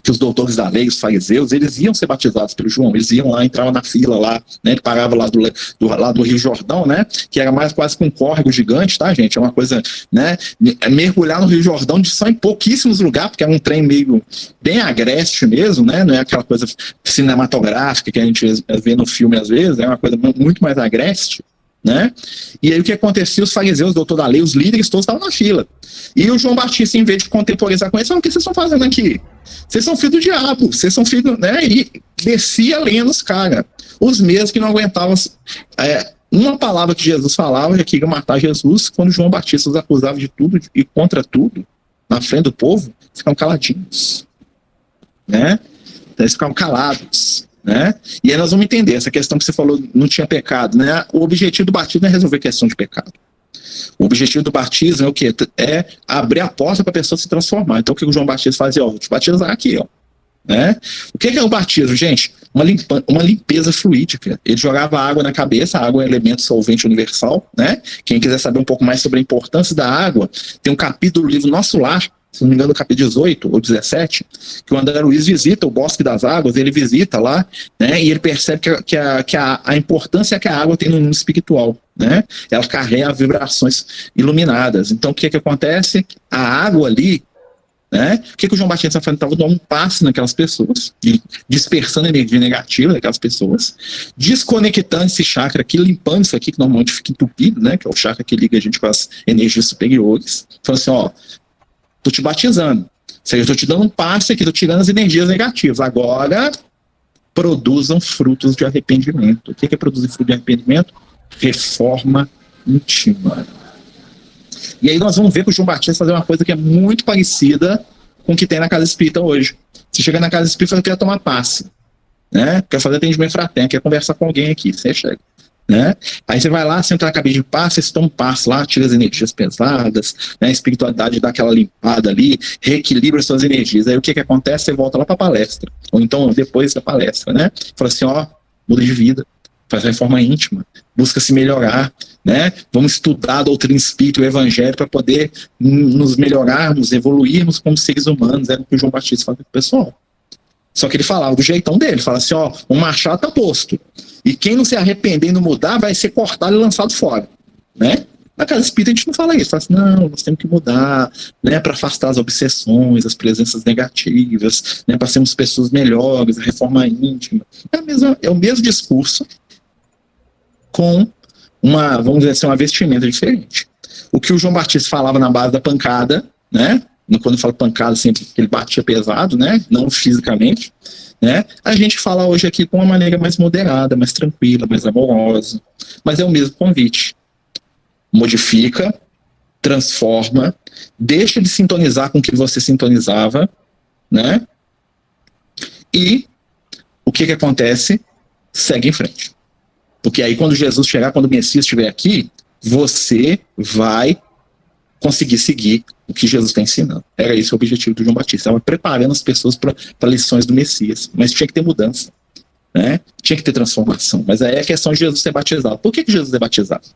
que os doutores da lei, os fariseus, eles iam ser batizados pelo João, eles iam lá, entravam na fila lá, né, ele parava lá do Rio Jordão, né, que era mais quase que um córrego gigante, tá, gente, é uma coisa, né, mergulhar no Rio Jordão de só em pouquíssimos lugares, porque é um trem meio bem agreste mesmo, né, não é aquela coisa cinematográfica que a gente vê no filme às vezes, é uma coisa muito mais agreste, né? E aí o que acontecia? Os fariseus, o doutor da lei, os líderes todos estavam na fila. E o João Batista, em vez de contemporizar com eles, falou: o que vocês estão fazendo aqui? Vocês são filhos do diabo, vocês são filhos, né? E descia lendo os caras. Os mesmos que não aguentavam. Uma palavra que Jesus falava, que ia matar Jesus, quando João Batista os acusava de tudo e contra tudo, na frente do povo, eles ficavam caladinhos. Né? Então, eles ficavam calados. Né? E aí nós vamos entender, essa questão que você falou, não tinha pecado, né? O objetivo do batismo não é resolver questão de pecado. O objetivo do batismo é o quê? É abrir a porta para a pessoa se transformar. Então o que o João Batista fazia? Vou te batizar aqui, ó. Né? O que é o batismo, gente? Uma limpeza fluídica. Ele jogava água na cabeça, a água é um elemento solvente universal, né? Quem quiser saber um pouco mais sobre a importância da água, tem um capítulo do livro Nosso Lar, se não me engano, no capítulo 18 ou 17, que o André Luiz visita o Bosque das Águas, ele visita lá, né, e ele percebe que a importância que a água tem no mundo espiritual, né? Ela carrega vibrações iluminadas. Então, o que acontece? A água ali, né? O que o João Batista estava fazendo? Estava dando um passe naquelas pessoas, dispersando energia negativa daquelas pessoas, desconectando esse chakra aqui, limpando isso aqui, que normalmente fica entupido, né? Que é o chakra que liga a gente com as energias superiores. Falando assim, ó, tô te batizando. Ou seja, eu tô te dando um passe aqui, tô tirando as energias negativas. Agora, produzam frutos de arrependimento. O que é produzir fruto de arrependimento? Reforma íntima. E aí nós vamos ver que o João Batista fazer uma coisa que é muito parecida com o que tem na casa espírita hoje. Você chega na casa espírita e quer tomar passe, né? Quer fazer atendimento fraterno, quer conversar com alguém aqui, você chega. Né? Aí você vai lá, senta na cabine de passe, você toma um passe lá, tira as energias pesadas, né? A espiritualidade dá aquela limpada ali, reequilibra suas energias. Aí o que acontece? Você volta lá para a palestra, ou então depois da palestra, né? Fala assim, ó, muda de vida, faz reforma íntima, busca se melhorar, né? Vamos estudar a doutrina espírita, o evangelho, para poder nos melhorarmos, evoluirmos como seres humanos. Era o que o João Batista falava com o pessoal. Só que ele falava do jeitão dele, falava assim, ó, o machado tá posto. E quem não se arrepender e não mudar, vai ser cortado e lançado fora, né? Na casa espírita a gente não fala isso, fala assim, não, nós temos que mudar, né, para afastar as obsessões, as presenças negativas, né, para sermos pessoas melhores, a reforma íntima. É o mesmo discurso com uma, vamos dizer assim, uma vestimenta diferente. O que o João Batista falava na base da pancada, né? Quando eu falo pancada, sempre ele batia pesado, né? Não fisicamente, né? A gente fala hoje aqui com uma maneira mais moderada, mais tranquila, mais amorosa, mas é o mesmo convite. Modifica, transforma, deixa de sintonizar com o que você sintonizava, né? E o que acontece? Segue em frente. Porque aí quando Jesus chegar, quando o Messias estiver aqui, você vai conseguir seguir o que Jesus está ensinando. Era esse o objetivo do João Batista. Estava preparando as pessoas para lições do Messias. Mas tinha que ter mudança, né? Tinha que ter transformação. Mas aí é a questão de Jesus ser batizado. Por que Jesus é batizado?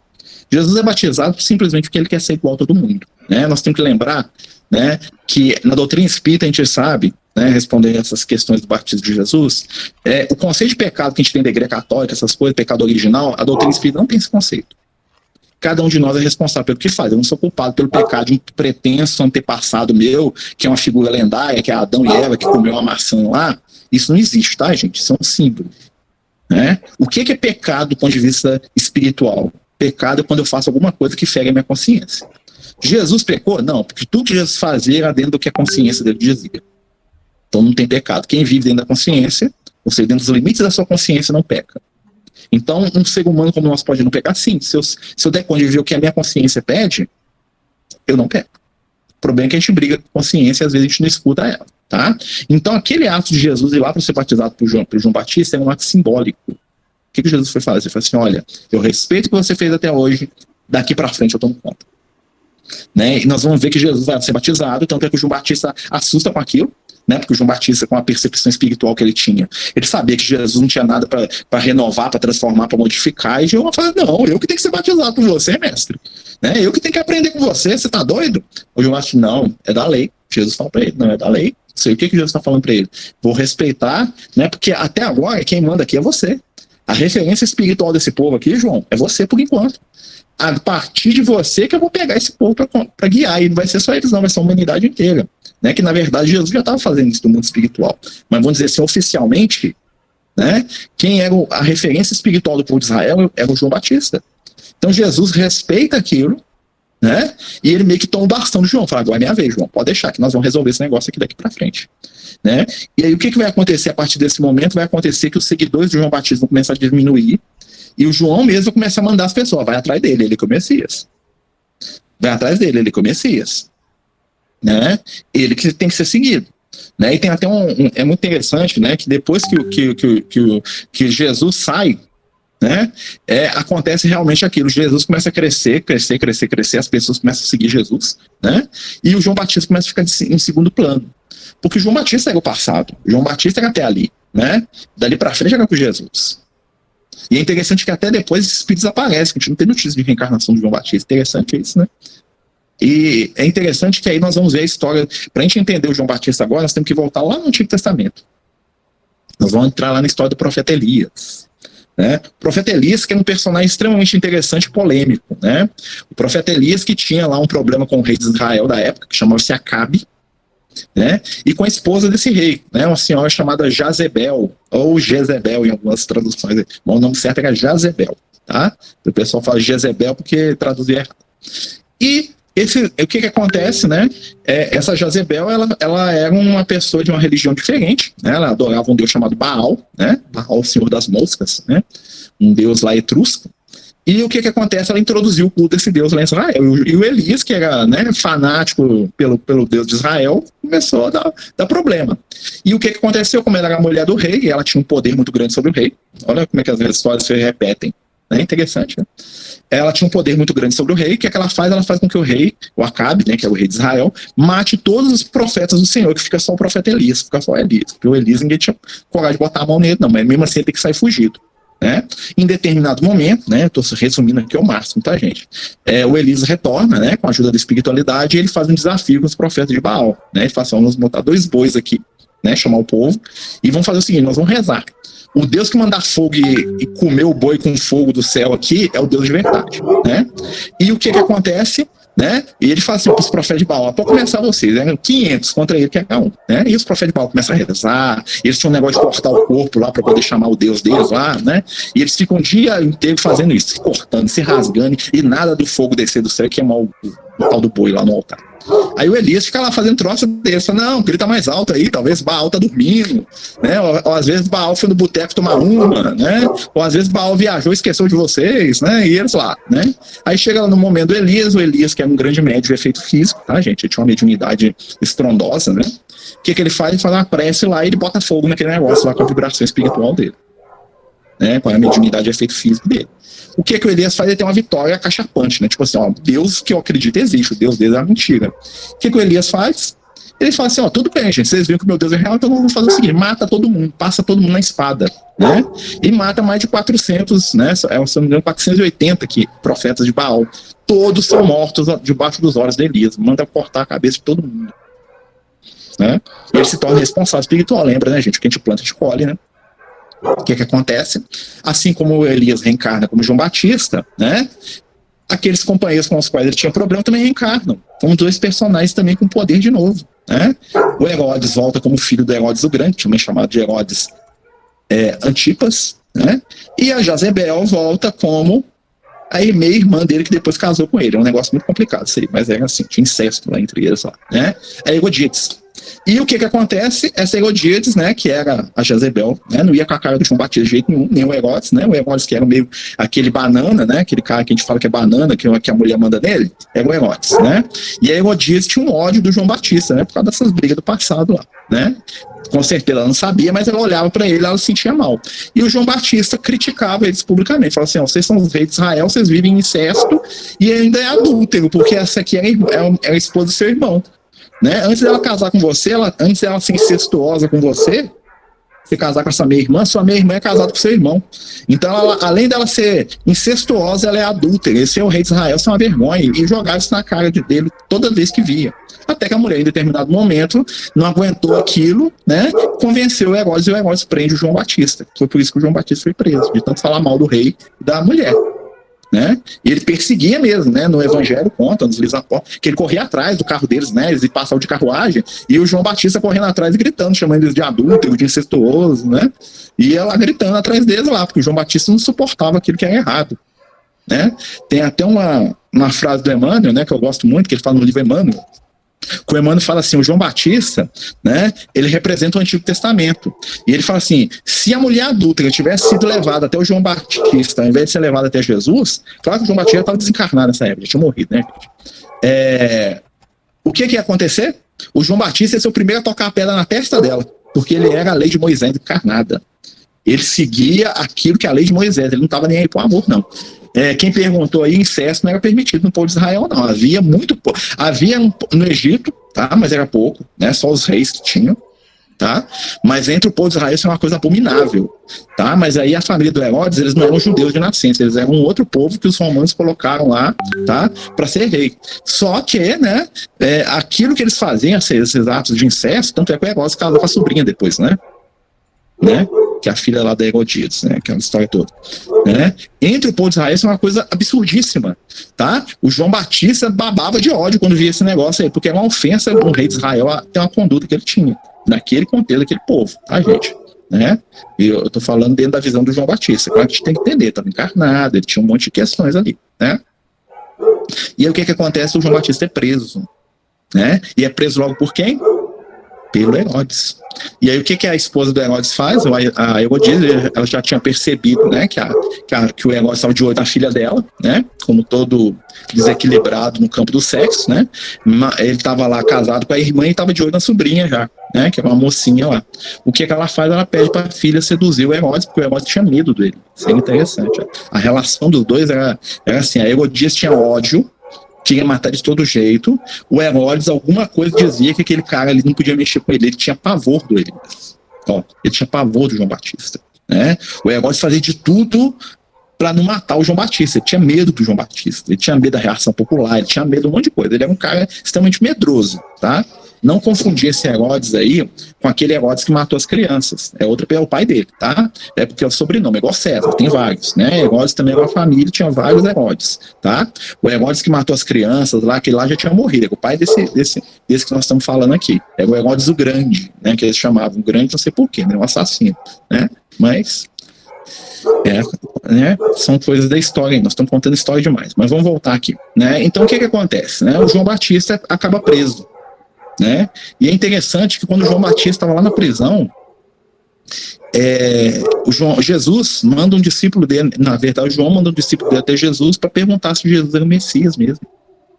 Jesus é batizado simplesmente porque ele quer ser igual a todo mundo, né? Nós temos que lembrar, né, que na doutrina espírita a gente sabe, né, respondendo essas questões do batismo de Jesus, o conceito de pecado que a gente tem da Igreja Católica, essas coisas, pecado original, a doutrina espírita não tem esse conceito. Cada um de nós é responsável pelo que faz. Eu não sou culpado pelo pecado de um pretenso antepassado meu, que é uma figura lendária, que é Adão e Eva, que comeu uma maçã lá. Isso não existe, tá, gente? Isso é um símbolo, né? O que é pecado do ponto de vista espiritual? Pecado é quando eu faço alguma coisa que fere a minha consciência. Jesus pecou? Não, porque tudo que Jesus fazia era dentro do que a consciência dele dizia. Então não tem pecado. Quem vive dentro da consciência, ou seja, dentro dos limites da sua consciência, não peca. Então, um ser humano como nós pode não pecar? Sim. Se eu der conta de viver o que a minha consciência pede, eu não peco. O problema é que a gente briga com a consciência e às vezes a gente não escuta ela, tá? Então, aquele ato de Jesus ir lá para ser batizado por João Batista é um ato simbólico. O que Jesus foi fazer? Ele falou assim, olha, eu respeito o que você fez até hoje, daqui para frente eu tomo conta. Né? E nós vamos ver que Jesus vai ser batizado, tanto é que o João Batista assusta com aquilo, né? Porque o João Batista, com a percepção espiritual que ele tinha, ele sabia que Jesus não tinha nada para renovar, para transformar, para modificar, e Jesus falou, não, eu que tenho que ser batizado por você, mestre, né? Eu que tenho que aprender com você, você tá doido? O João Batista, não, é da lei. Jesus falou para ele, não, é da lei, Sei o que Jesus está falando para ele. Vou respeitar, né? Porque até agora quem manda aqui é você. A referência espiritual desse povo aqui, João, é você por enquanto. A partir de você que eu vou pegar esse povo para guiar. E não vai ser só eles, não, vai ser a humanidade inteira. Né? Que na verdade Jesus já estava fazendo isso no mundo espiritual. Mas vamos dizer assim, oficialmente, né? Quem era a referência espiritual do povo de Israel era o João Batista. Então Jesus respeita aquilo, né? E ele meio que toma o bastão do João, fala, agora é minha vez, João, pode deixar que nós vamos resolver esse negócio aqui daqui para frente, né? E aí o que vai acontecer a partir desse momento? Vai acontecer que os seguidores de João Batista vão começar a diminuir e o João mesmo começa a mandar as pessoas, vai atrás dele, ele que é o Messias. Vai atrás dele, ele que é o Messias, né? Ele que tem que ser seguido. Né? E tem até é muito interessante, né, que depois que Jesus sai, né, acontece realmente aquilo, Jesus começa a crescer, as pessoas começam a seguir Jesus, né, e o João Batista começa a ficar em segundo plano, porque o João Batista era o passado, o João Batista era até ali, né, dali para frente era com Jesus. E é interessante que até depois esses espíritos aparecem, que a gente não tem notícia de reencarnação do João Batista, interessante isso, né. E é interessante que aí nós vamos ver a história. Para a gente entender o João Batista agora, nós temos que voltar lá no Antigo Testamento. Nós vamos entrar lá na história do profeta Elias. Né? O profeta Elias, que é um personagem extremamente interessante e polêmico. Né? O profeta Elias que tinha lá um problema com o rei de Israel da época, que chamava-se Acabe, né? E com a esposa desse rei, né? Uma senhora chamada Jazebel, ou Jezebel em algumas traduções. Bom, o nome certo era Jazebel. Tá? O pessoal fala Jezebel porque traduzia errado. E o que acontece, né? Essa Jezebel, ela era uma pessoa de uma religião diferente, né? Ela adorava um deus chamado Baal, né? Baal, o senhor das moscas, né? Um deus lá etrusco. E o que acontece? Ela introduziu o culto desse deus lá em Israel. E o Elias, que era, né, fanático pelo deus de Israel, começou a dar problema. E o que aconteceu? Como ela era a mulher do rei, ela tinha um poder muito grande sobre o rei. Olha como é que as histórias se repetem. É interessante, né? Ela tinha um poder muito grande sobre o rei. O que ela faz? Ela faz com que o rei, o Acabe, né, que é o rei de Israel, mate todos os profetas do Senhor, que fica só o profeta Elias, fica só Elias. Porque o Elias ninguém tinha coragem de botar a mão nele, não, mas mesmo assim ele tem que sair fugido. Né? Em determinado momento, né, estou resumindo aqui ao máximo, tá, gente? O Elias retorna, né, com a ajuda da espiritualidade, e ele faz um desafio com os profetas de Baal. Né? Ele fala assim, vamos botar 2 bois aqui, né, chamar o povo, e vamos fazer o seguinte, nós vamos rezar. O Deus que mandar fogo e comer o boi com fogo do céu aqui é o Deus de verdade, né? E o que acontece, né? E ele fala assim para os profetas de Baal, pode começar vocês, né? 500 contra ele que é cada um, né? E os profetas de Baal começam a rezar, eles tinham um negócio de cortar o corpo lá para poder chamar o Deus deles lá, né? E eles ficam o dia inteiro fazendo isso, se cortando, se rasgando, e nada do fogo descer do céu e queimar o tal do boi lá no altar. Aí o Elias fica lá fazendo troça dele, fala, não, grita mais alto aí, talvez Baal tá dormindo, né? Ou às vezes Baal foi no boteco tomar uma, né? Ou às vezes Baal viajou e esqueceu de vocês, né? E eles lá, né? Aí chega lá no momento do Elias, o Elias, que é um grande médium de efeito físico, tá, gente? Ele tinha uma mediunidade estrondosa, né? O que ele faz? Ele faz uma prece lá e ele bota fogo naquele negócio lá com a vibração espiritual dele, né? Com a mediunidade de efeito físico dele. O que o Elias faz? Ele tem uma vitória cachapante, né? Tipo assim, ó, Deus que eu acredito existe, o Deus dele é uma mentira. O que o Elias faz? Ele fala assim, ó, tudo bem, gente, vocês viram que o meu Deus é real, então vamos fazer o seguinte, mata todo mundo, passa todo mundo na espada, né? E mata mais de 400, né? Se não me engano, 480 aqui, profetas de Baal. Todos são mortos debaixo dos olhos de Elias, manda cortar a cabeça de todo mundo. Né? E ele se torna responsável espiritual, lembra, né, gente? O que a gente planta, a gente colhe, né? O que acontece? Assim como o Elias reencarna como João Batista, né? Aqueles companheiros com os quais ele tinha problema também reencarnam, como 2 personagens também com poder de novo, né? O Herodes volta como filho do Herodes o Grande, também chamado de Herodes Antipas, né? E a Jezebel volta como a meia-irmã dele, que depois casou com ele. É um negócio muito complicado isso aí, mas era assim, tinha incesto lá entre eles lá, né? A Herodíades. E o que acontece? Essa Herodíades, né, que era a Jezebel, né, não ia com a cara do João Batista de jeito nenhum, nem o Herodes, né, o Herodes que era meio aquele banana, né, aquele cara que a gente fala que é banana, que a mulher manda nele, era o Herodes, né, e a Herodíades tinha um ódio do João Batista, né, por causa dessas brigas do passado lá, né, com certeza ela não sabia, mas ela olhava para ele, ela se sentia mal, e o João Batista criticava eles publicamente, falava assim, ó, vocês são os reis de Israel, vocês vivem em incesto, e ainda é adúltero, porque essa aqui é a esposa do seu irmão. Né? Antes dela casar com você, antes dela ser incestuosa com você, você casar com essa sua meia irmã é casada com seu irmão. Então, além dela ser incestuosa, ela é adúltera. Esse é o rei de Israel, isso é uma vergonha. E jogava isso na cara dele toda vez que via. Até que a mulher, em determinado momento, não aguentou aquilo, né? Convenceu o Herodes, e o Herodes prende o João Batista. Foi por isso que o João Batista foi preso, de tanto falar mal do rei e da mulher. Né? E ele perseguia mesmo, né? No Evangelho conta, nos livros apóstolos, que ele corria atrás do carro deles, né? Eles passavam de carruagem, e o João Batista correndo atrás e gritando, chamando eles de adúltero, de incestuoso, né? E ela gritando atrás deles lá, porque o João Batista não suportava aquilo que era errado, né? Tem até uma frase do Emmanuel, né? Que eu gosto muito, que ele fala no livro Emmanuel, que o Emmanuel fala assim, o João Batista, né, ele representa o Antigo Testamento, e ele fala assim, se a mulher adúltera tivesse sido levada até o João Batista, ao invés de ser levada até Jesus, claro que o João Batista estava desencarnado nessa época, tinha morrido, né, o que ia acontecer? O João Batista ia ser o primeiro a tocar a pedra na testa dela, porque ele era a lei de Moisés encarnada, ele seguia aquilo que é a lei de Moisés, ele não estava nem aí pro amor, não. Quem perguntou aí, incesto não era permitido no povo de Israel, não. Havia muito pouco. Havia no Egito, tá? Mas era pouco, né? Só os reis que tinham, tá? Mas entre o povo de Israel isso é uma coisa abominável, tá? Mas aí a família do Herodes, eles não eram judeus de nascença, eles eram um outro povo que os romanos colocaram lá, tá? Para ser rei. Só que, né? Aquilo que eles faziam, esses atos de incesto, tanto é que o Herodes casou com a sobrinha depois, né? Que é a filha lá da Herodíades, né? Aquela história toda, né? Entre o povo de Israel isso é uma coisa absurdíssima, tá? O João Batista babava de ódio quando via esse negócio aí, porque é uma ofensa um rei de Israel a ter uma conduta que ele tinha, naquele contexto daquele povo, tá, gente? Né? E eu tô falando dentro da visão do João Batista, claro que a gente tem que entender, estava encarnado, ele tinha um monte de questões ali, né? E aí o que acontece? O João Batista é preso, né? E é preso logo por quem? Pelo Herodes. E aí o que a esposa do Herodes faz? A Herodíades, ela já tinha percebido, né, que o Herodes estava de olho na filha dela, né, como todo desequilibrado no campo do sexo, né, ele estava lá casado com a irmã e estava de olho na sobrinha já, né, que é uma mocinha lá. O que ela faz? Ela pede para a filha seduzir o Herodes, porque o Herodes tinha medo dele. Isso é interessante. A relação dos dois era assim, a Herodíades tinha ódio, queria matar de todo jeito. O Herodes, alguma coisa dizia que aquele cara ali não podia mexer com ele tinha pavor do ele. Ele tinha pavor do João Batista, né? O Herodes fazia de tudo para não matar o João Batista, ele tinha medo do João Batista, ele tinha medo da reação popular, ele tinha medo de um monte de coisa, ele era um cara extremamente medroso, tá? Não confundir esse Herodes aí com aquele Herodes que matou as crianças. É o pai dele, tá? É porque é o sobrenome, é igual César, tem vários, né? Herodes também era uma família, tinha vários Herodes, tá? O Herodes que matou as crianças lá, aquele lá já tinha morrido, é o pai desse que nós estamos falando aqui. É o Herodes o Grande, né? Que eles chamavam o Grande, não sei porquê, né? Um assassino, né? Mas né? São coisas da história, nós estamos contando história demais, mas vamos voltar aqui, né? Então o que acontece, né? O João Batista acaba preso, né? E é interessante que quando o João Batista estava lá na prisão, Jesus manda um discípulo dele, na verdade o João manda um discípulo dele até Jesus para perguntar se Jesus era o Messias mesmo,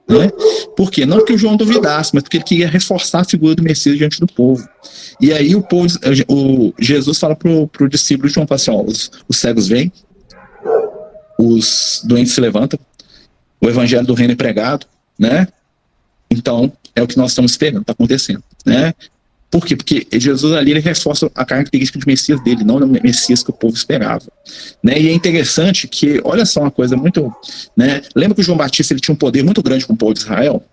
né? Por quê? Não porque o João duvidasse, mas porque ele queria reforçar a figura do Messias diante do povo. E aí Jesus fala pro discípulo de João, fala assim, os cegos vêm, os doentes se levantam, o evangelho do reino é pregado, né? Então, é o que nós estamos esperando, está acontecendo, né? Por quê? Porque Jesus ali, ele reforça a característica de Messias dele, não o Messias que o povo esperava, né? E é interessante que, olha só uma coisa muito, né? Lembra que o João Batista, ele tinha um poder muito grande com o povo de Israel,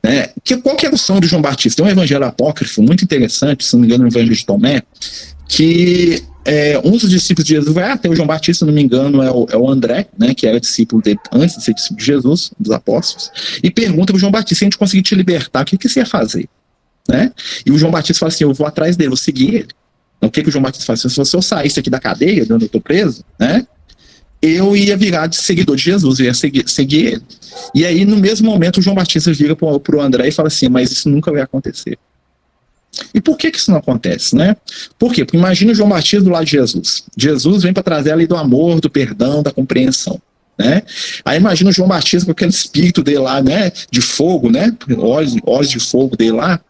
né? Qual que era o sonho do João Batista? Tem um evangelho apócrifo muito interessante, se não me engano, no evangelho de Tomé, que um dos discípulos de Jesus vai até o João Batista, se não me engano, é o André, né, que era discípulo dele antes de ser discípulo de Jesus, dos apóstolos, e pergunta para o João Batista: se a gente conseguir te libertar, o que você ia fazer? Né? E o João Batista fala assim: eu vou atrás dele, vou seguir ele. Então, o que o João Batista fala? Se eu saísse aqui da cadeia, de onde eu estou preso, né, eu ia virar de seguidor de Jesus, eu ia seguir ele. E aí, no mesmo momento, o João Batista vira para o André e fala assim: mas isso nunca vai acontecer. E por que isso não acontece, né? Por quê? Porque imagina o João Batista do lado de Jesus. Jesus vem para trazer a lei do amor, do perdão, da compreensão, né? Aí imagina o João Batista com aquele espírito dele lá, né? De fogo, né? Olhos de fogo dele lá.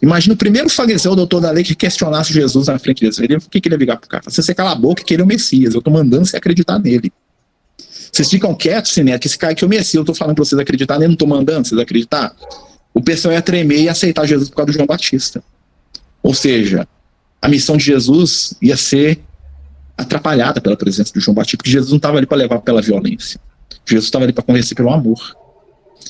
Imagina o primeiro fariseu, o doutor da lei, que questionasse Jesus na frente dele. O que ele ia ligar pro cara? Você cala a boca, que ele é o Messias. Eu tô mandando você acreditar nele. Vocês ficam quietos, Siné, que esse cara aqui é o Messias. Eu tô falando para vocês acreditar nele, não tô mandando vocês acreditar. O pessoal ia tremer e aceitar Jesus por causa do João Batista. Ou seja, a missão de Jesus ia ser atrapalhada pela presença de João Batista, porque Jesus não estava ali para levar pela violência. Jesus estava ali para convencer pelo amor.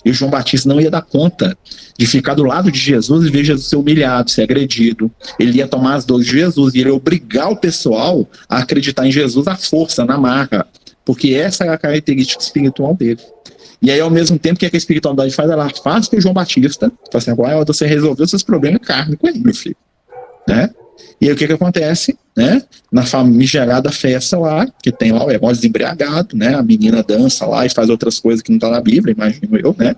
E o João Batista não ia dar conta de ficar do lado de Jesus e ver Jesus ser humilhado, ser agredido. Ele ia tomar as dores de Jesus e ele ia obrigar o pessoal a acreditar em Jesus à força, na marra, porque essa é a característica espiritual dele. E aí, ao mesmo tempo que a espiritualidade faz, ela faz com o João Batista, fala assim, agora você resolveu seus problemas kármicos aí, meu filho. Né? E aí o que acontece? Né? Na famigerada festa lá, que tem lá o Herodes embriagado, né? A menina dança lá e faz outras coisas que não está na Bíblia, imagino eu, né?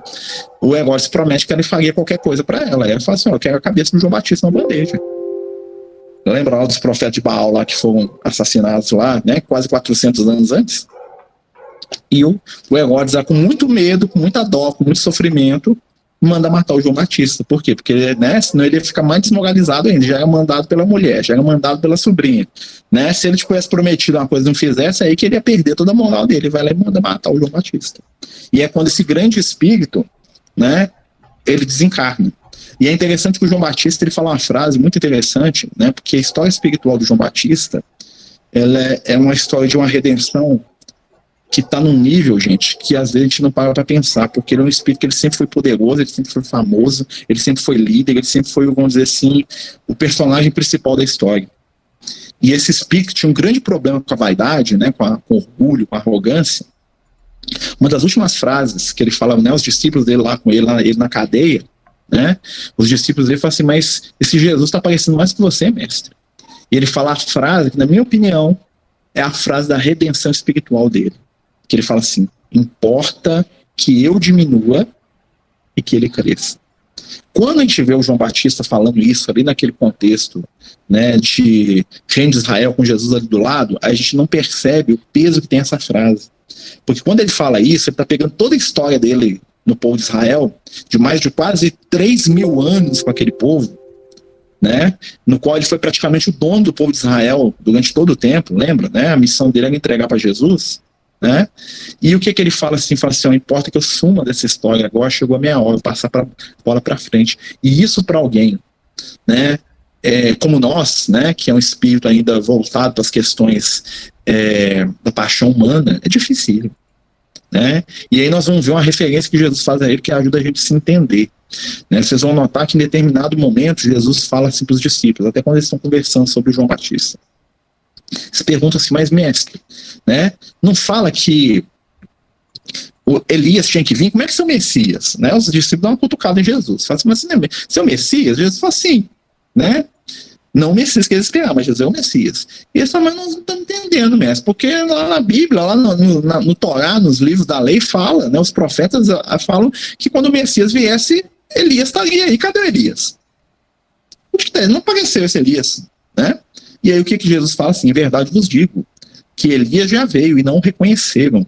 O Herodes promete que ele faria qualquer coisa para ela. E ela fala assim, eu quero a cabeça do João Batista na bandeja. Lembra lá dos profetas de Baal lá que foram assassinados lá, né? Quase 400 anos antes? E o Herodes, com muito medo, com muita dó, com muito sofrimento, manda matar o João Batista. Por quê? Porque, né, senão ele ia ficar mais desmoralizado ainda. Já era mandado pela mulher, já era mandado pela sobrinha. Né? Se ele tivesse prometido uma coisa e não fizesse, aí que ele ia perder toda a moral dele. Ele vai lá e manda matar o João Batista. E é quando esse grande espírito, né, ele desencarna. E é interessante que o João Batista ele fala uma frase muito interessante, né, porque a história espiritual do João Batista ela é uma história de uma redenção que está num nível, gente, que às vezes a gente não para para pensar, porque ele é um espírito que ele sempre foi poderoso, ele sempre foi famoso, ele sempre foi líder, ele sempre foi, vamos dizer assim, o personagem principal da história. E esse espírito tinha um grande problema com a vaidade, né, com o orgulho, com a arrogância. Uma das últimas frases que ele fala, né, os discípulos dele lá com ele na cadeia, né, os discípulos dele falam assim, mas esse Jesus está parecendo mais que você, mestre. E ele fala a frase que, na minha opinião, é a frase da redenção espiritual dele. Que ele fala assim, importa que eu diminua e que ele cresça. Quando a gente vê o João Batista falando isso ali naquele contexto, né, de reino de Israel com Jesus ali do lado, a gente não percebe o peso que tem essa frase. Porque quando ele fala isso, ele está pegando toda a história dele no povo de Israel, de mais de quase 3.000 anos com aquele povo, né, no qual ele foi praticamente o dono do povo de Israel durante todo o tempo, lembra? Né? A missão dele era entregar para Jesus. Né? E o que ele fala assim? Fala assim, não importa que eu suma dessa história, agora chegou a minha hora, passar a bola para frente. E isso para alguém, né, como nós, né, que é um espírito ainda voltado para as questões da paixão humana, é difícil. Né? E aí nós vamos ver uma referência que Jesus faz a ele que ajuda a gente a se entender. Né? Vocês vão notar que em determinado momento Jesus fala assim para os discípulos, até quando eles estão conversando sobre João Batista. Se pergunta assim, mas mestre, né, não fala que o Elias tinha que vir, como é que é o Messias? Né? Os discípulos dão uma cutucada em Jesus, falam assim, mas se é o Messias? Jesus fala assim, né? Não o Messias que eles esperavam, mas Jesus é o Messias. E eles falam, mas nós não estamos entendendo, mestre, porque lá na Bíblia, lá no Torá, nos livros da lei, fala, né, os profetas falam que quando o Messias viesse, Elias estaria aí. Cadê o Elias? Não apareceu esse Elias, né? E aí o que Jesus fala assim, em verdade vos digo, que Elias já veio e não o reconheceram.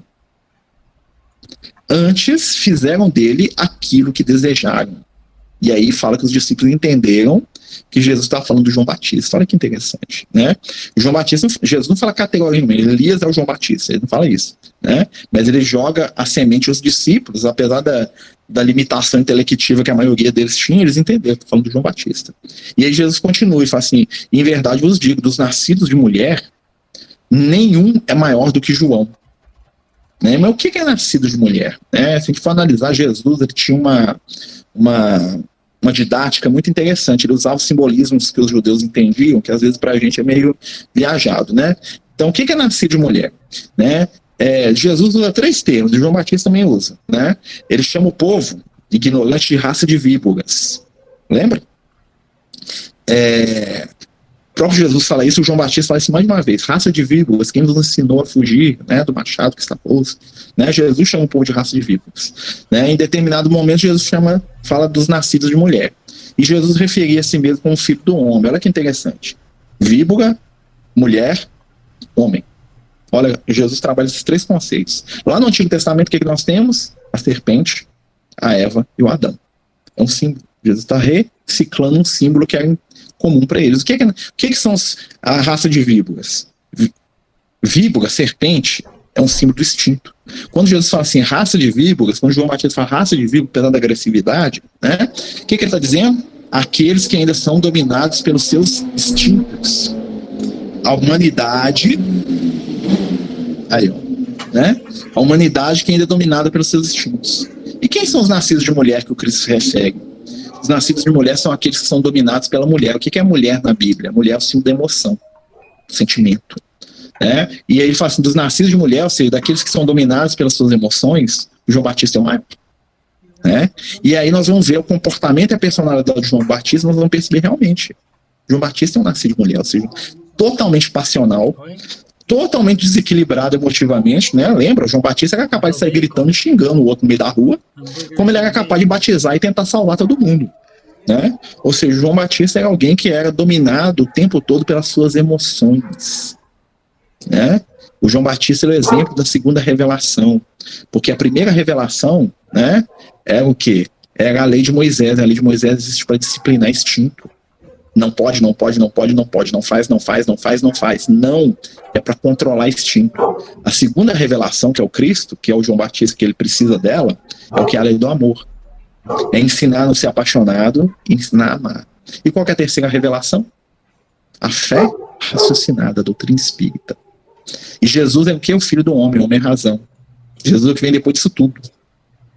Antes fizeram dele aquilo que desejaram. E aí fala que os discípulos entenderam que Jesus está falando do João Batista. Olha que interessante, né? O João Batista, Jesus não fala categoricamente, Elias é o João Batista, ele não fala isso, né? Mas ele joga a semente aos discípulos, apesar da limitação intelectiva que a maioria deles tinha, eles entenderam, estou falando do João Batista. E aí Jesus continua e fala assim, em verdade vos digo, dos nascidos de mulher, nenhum é maior do que João. Né? Mas o que é nascido de mulher? Se a gente for analisar Jesus, ele tinha uma didática muito interessante, ele usava simbolismos que os judeus entendiam, que às vezes para a gente é meio viajado, né? Então, o que é nascido de mulher? Né? Jesus usa 3 termos, e João Batista também usa, né? Ele chama o povo ignorante de raça de víboras, lembra? O próprio Jesus fala isso, o João Batista fala isso mais de uma vez, raça de víboras, quem nos ensinou a fugir, né, do machado que está posto, né? Jesus chama o povo de raça de víboras, né? Em determinado momento Jesus fala dos nascidos de mulher, e Jesus referia a si mesmo como filho do homem. Olha que interessante, víbora, mulher, homem. Olha, Jesus trabalha esses 3 conceitos. Lá no Antigo Testamento, o que nós temos? A serpente, a Eva e o Adão. É um símbolo. Jesus está reciclando um símbolo que era comum para eles. O que são a raça de víboras? Víbora, serpente, é um símbolo do instinto. Quando Jesus fala assim, raça de víboras, quando João Batista fala raça de víboras, apesar da agressividade, né? O que ele está dizendo? aqueles que ainda são dominados pelos seus instintos. A humanidade, aí, ó, né? A humanidade que ainda é dominada pelos seus instintos. E quem são os nascidos de mulher que o Cristo se refere? Os nascidos de mulher são aqueles que são dominados pela mulher. O que é mulher na Bíblia? Mulher é o símbolo da emoção, sentimento. Né? E aí ele fala assim, dos nascidos de mulher, ou seja, daqueles que são dominados pelas suas emoções, o João Batista é o maior. Né? E aí nós vamos ver o comportamento e a personalidade de João Batista, nós vamos perceber realmente. João Batista é um nascido de mulher, ou seja, totalmente passional, totalmente desequilibrado emotivamente, né? Lembra? João Batista era capaz de sair gritando e xingando o outro no meio da rua, como ele era capaz de batizar e tentar salvar todo mundo. Né? Ou seja, João Batista era alguém que era dominado o tempo todo pelas suas emoções. Né? O João Batista é o exemplo da segunda revelação, porque a primeira revelação, né, era o quê? Era a lei de Moisés. A lei de Moisés existe para disciplinar instinto. Não pode, não pode, não pode, não pode, não faz, não faz, não faz, não faz. Não, é para controlar instinto. A segunda revelação, que é o Cristo, que é o João Batista, que ele precisa dela, é o que é a lei do amor. É ensinar a não ser apaixonado e ensinar a amar. E qual que é a terceira revelação? A fé raciocinada, a doutrina espírita. E Jesus é o que? O Filho do Homem, o homem razão. Jesus é o que vem depois disso tudo.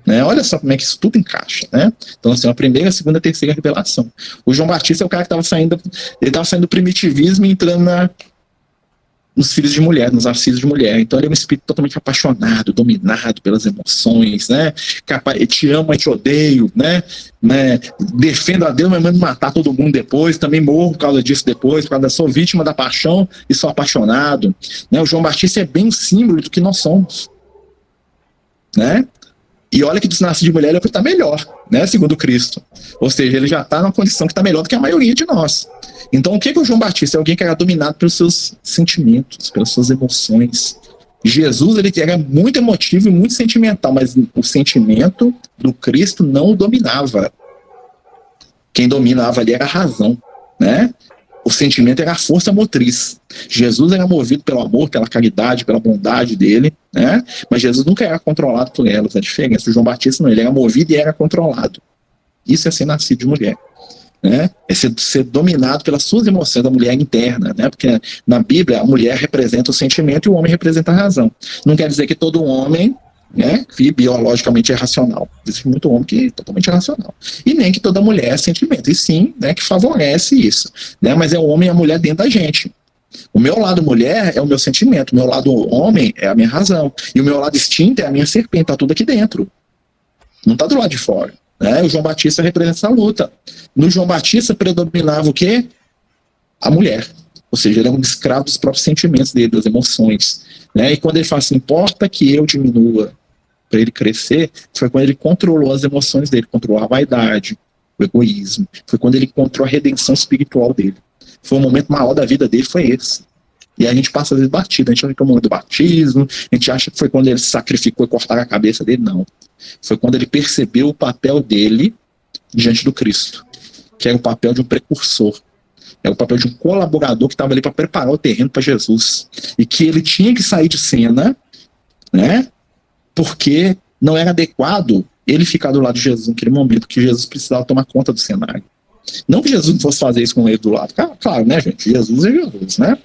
Né? Olha só como é que isso tudo encaixa. Né? Então, assim, a primeira, a segunda, a terceira revelação. O João Batista é o cara que estava saindo, ele estava saindo do primitivismo e entrando nos filhos de mulher, nos nascidos de mulher. Então ele é um espírito totalmente apaixonado, dominado pelas emoções, né? Capaz, te amo, mas te odeio, né? Defendo a Deus, mas mando matar todo mundo depois, também morro por causa disso depois, por causa da sou vítima da paixão e sou apaixonado. Né? O João Batista é bem um símbolo do que nós somos. Né? E olha que dos nascidos de mulher ele está melhor, né? Segundo Cristo. Ou seja, ele já está numa condição que está melhor do que a maioria de nós. Então, o que é o João Batista? É alguém que era dominado pelos seus sentimentos, pelas suas emoções. Jesus, ele era muito emotivo e muito sentimental, mas o sentimento do Cristo não o dominava. Quem dominava ali era a razão, né? O sentimento era a força motriz. Jesus era movido pelo amor, pela caridade, pela bondade dele, né? Mas Jesus nunca era controlado por elas. A diferença, o João Batista não, ele era movido e era controlado. Isso é ser nascido de mulher. Né? É ser dominado pelas suas emoções da mulher interna, né? Porque na Bíblia a mulher representa o sentimento e o homem representa a razão. Não quer dizer que todo homem, né, que biologicamente é racional. Existe muito homem que é totalmente irracional. E nem que toda mulher é sentimento. E sim, né, que favorece isso. Né? Mas é o homem e a mulher dentro da gente. O meu lado mulher é o meu sentimento, o meu lado homem é a minha razão. E o meu lado instinto é a minha serpente, tá tudo aqui dentro. Não tá do lado de fora. Né? O João Batista representa essa luta. No João Batista predominava o quê? A mulher. Ou seja, ele é um escravo dos próprios sentimentos dele, das emoções. Né? E quando ele fala assim, importa que eu diminua para ele crescer, foi quando ele controlou as emoções dele, controlou a vaidade, o egoísmo. Foi quando ele encontrou a redenção espiritual dele. Foi o momento maior da vida dele, foi esse. E a gente passa às vezes batido, a gente acha que é o momento do batismo, a gente acha que foi quando ele se sacrificou e cortaram a cabeça dele, não. Foi quando ele percebeu o papel dele diante do Cristo, que era o papel de um precursor, era o papel de um colaborador que estava ali para preparar o terreno para Jesus, e que ele tinha que sair de cena, né, porque não era adequado ele ficar do lado de Jesus naquele momento, que Jesus precisava tomar conta do cenário. Não que Jesus não fosse fazer isso com ele do lado, claro, né, gente, Jesus é Jesus, né,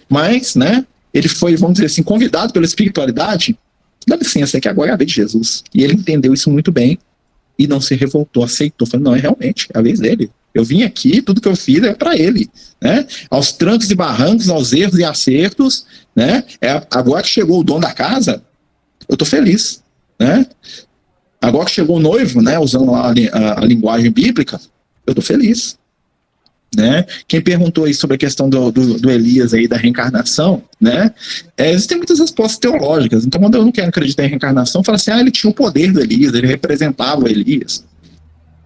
mas, né, ele foi, vamos dizer assim, convidado pela espiritualidade. Dá licença, é que agora é a vez de Jesus. E ele entendeu isso muito bem e não se revoltou, aceitou. Falou, não, é realmente a vez dele. Eu vim aqui, tudo que eu fiz é para ele. Né? Aos trancos e barrancos, aos erros e acertos. Né? Agora que chegou o dono da casa, eu estou feliz. Né? Agora que chegou o noivo, né, usando lá a linguagem bíblica, eu estou feliz. Né? Quem perguntou aí sobre a questão do Elias aí, da reencarnação, né? Existem muitas respostas teológicas. Então, quando eu não quero acreditar em reencarnação, fala assim, ele tinha o poder do Elias, ele representava o Elias.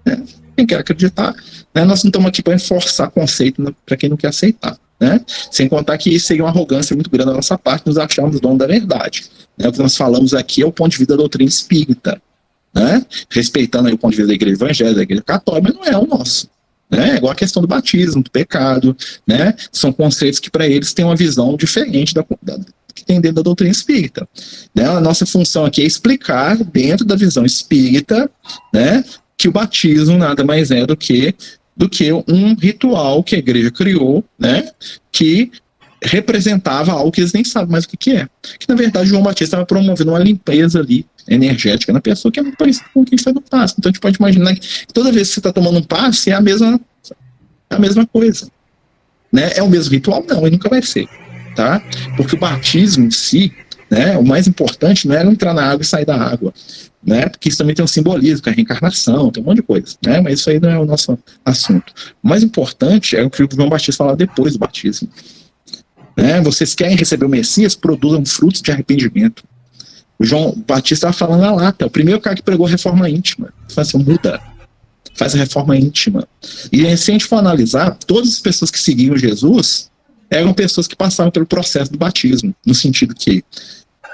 Né? Quem quer acreditar, né? Nós não estamos aqui para forçar conceito para quem não quer aceitar. Né? Sem contar que isso seria uma arrogância muito grande da nossa parte, nos acharmos dono da verdade. Né? O que nós falamos aqui é o ponto de vista da doutrina espírita, né? Respeitando aí o ponto de vista da igreja evangélica, da igreja católica, mas não é o nosso. É igual a questão do batismo, do pecado, né? São conceitos que para eles têm uma visão diferente da que tem dentro da doutrina espírita. Né? A nossa função aqui é explicar dentro da visão espírita, né, que o batismo nada mais é do que do que um ritual que a igreja criou, né, que representava algo que eles nem sabem mais o que é. Que, na verdade, João Batista estava promovendo uma limpeza ali, energética na pessoa, que é muito parecido com o que faz no passe. Então, a gente pode imaginar que toda vez que você está tomando um passe, é a mesma coisa. Né? É o mesmo ritual? Não, ele nunca vai ser. Tá? Porque o batismo em si, né, o mais importante não é entrar na água e sair da água. Né? Porque isso também tem um simbolismo, que é a reencarnação, tem um monte de coisa. Né? Mas isso aí não é o nosso assunto. O mais importante é o que o João Batista falava depois do batismo. Né? Vocês querem receber o Messias? Produzam frutos de arrependimento. O João Batista estava falando na lata. O primeiro cara que pregou a reforma íntima. Ele falou assim, muda. Faz a reforma íntima. E se a gente for analisar, todas as pessoas que seguiam Jesus eram pessoas que passaram pelo processo do batismo. No sentido que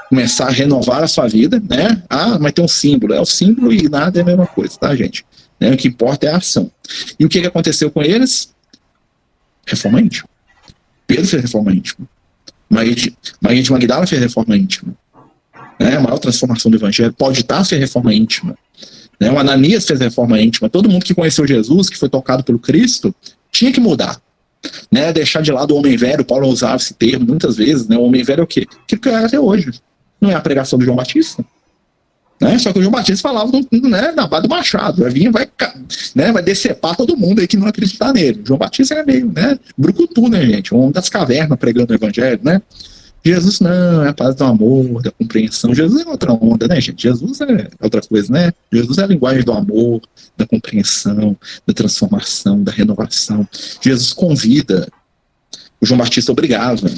começar a renovar a sua vida, né? Ah, mas tem um símbolo. É o símbolo e nada é a mesma coisa, tá, gente? Né? O que importa é a ação. E o que aconteceu com eles? Reforma íntima. Pedro fez reforma íntima. Maria de Magdala fez reforma íntima. Né? A maior transformação do evangelho. Paulo de Tarso fez reforma íntima. Né? O Ananias fez reforma íntima. Todo mundo que conheceu Jesus, que foi tocado pelo Cristo, tinha que mudar. Né? Deixar de lado o homem velho. Paulo usava esse termo muitas vezes. Né? O homem velho é o quê? Aquilo que eu era até hoje. Não é a pregação do João Batista? Né? Só que o João Batista falava, né, na base do machado, vai vir, vai decepar todo mundo aí que não acreditar nele. O João Batista era meio, né, brucutu, né, gente, um homem das cavernas pregando o evangelho, né? Jesus não, é a paz do amor, da compreensão. Jesus é outra onda, né, gente? Jesus é outra coisa, né? Jesus é a linguagem do amor, da compreensão, da transformação, da renovação. Jesus convida, o João Batista obrigava,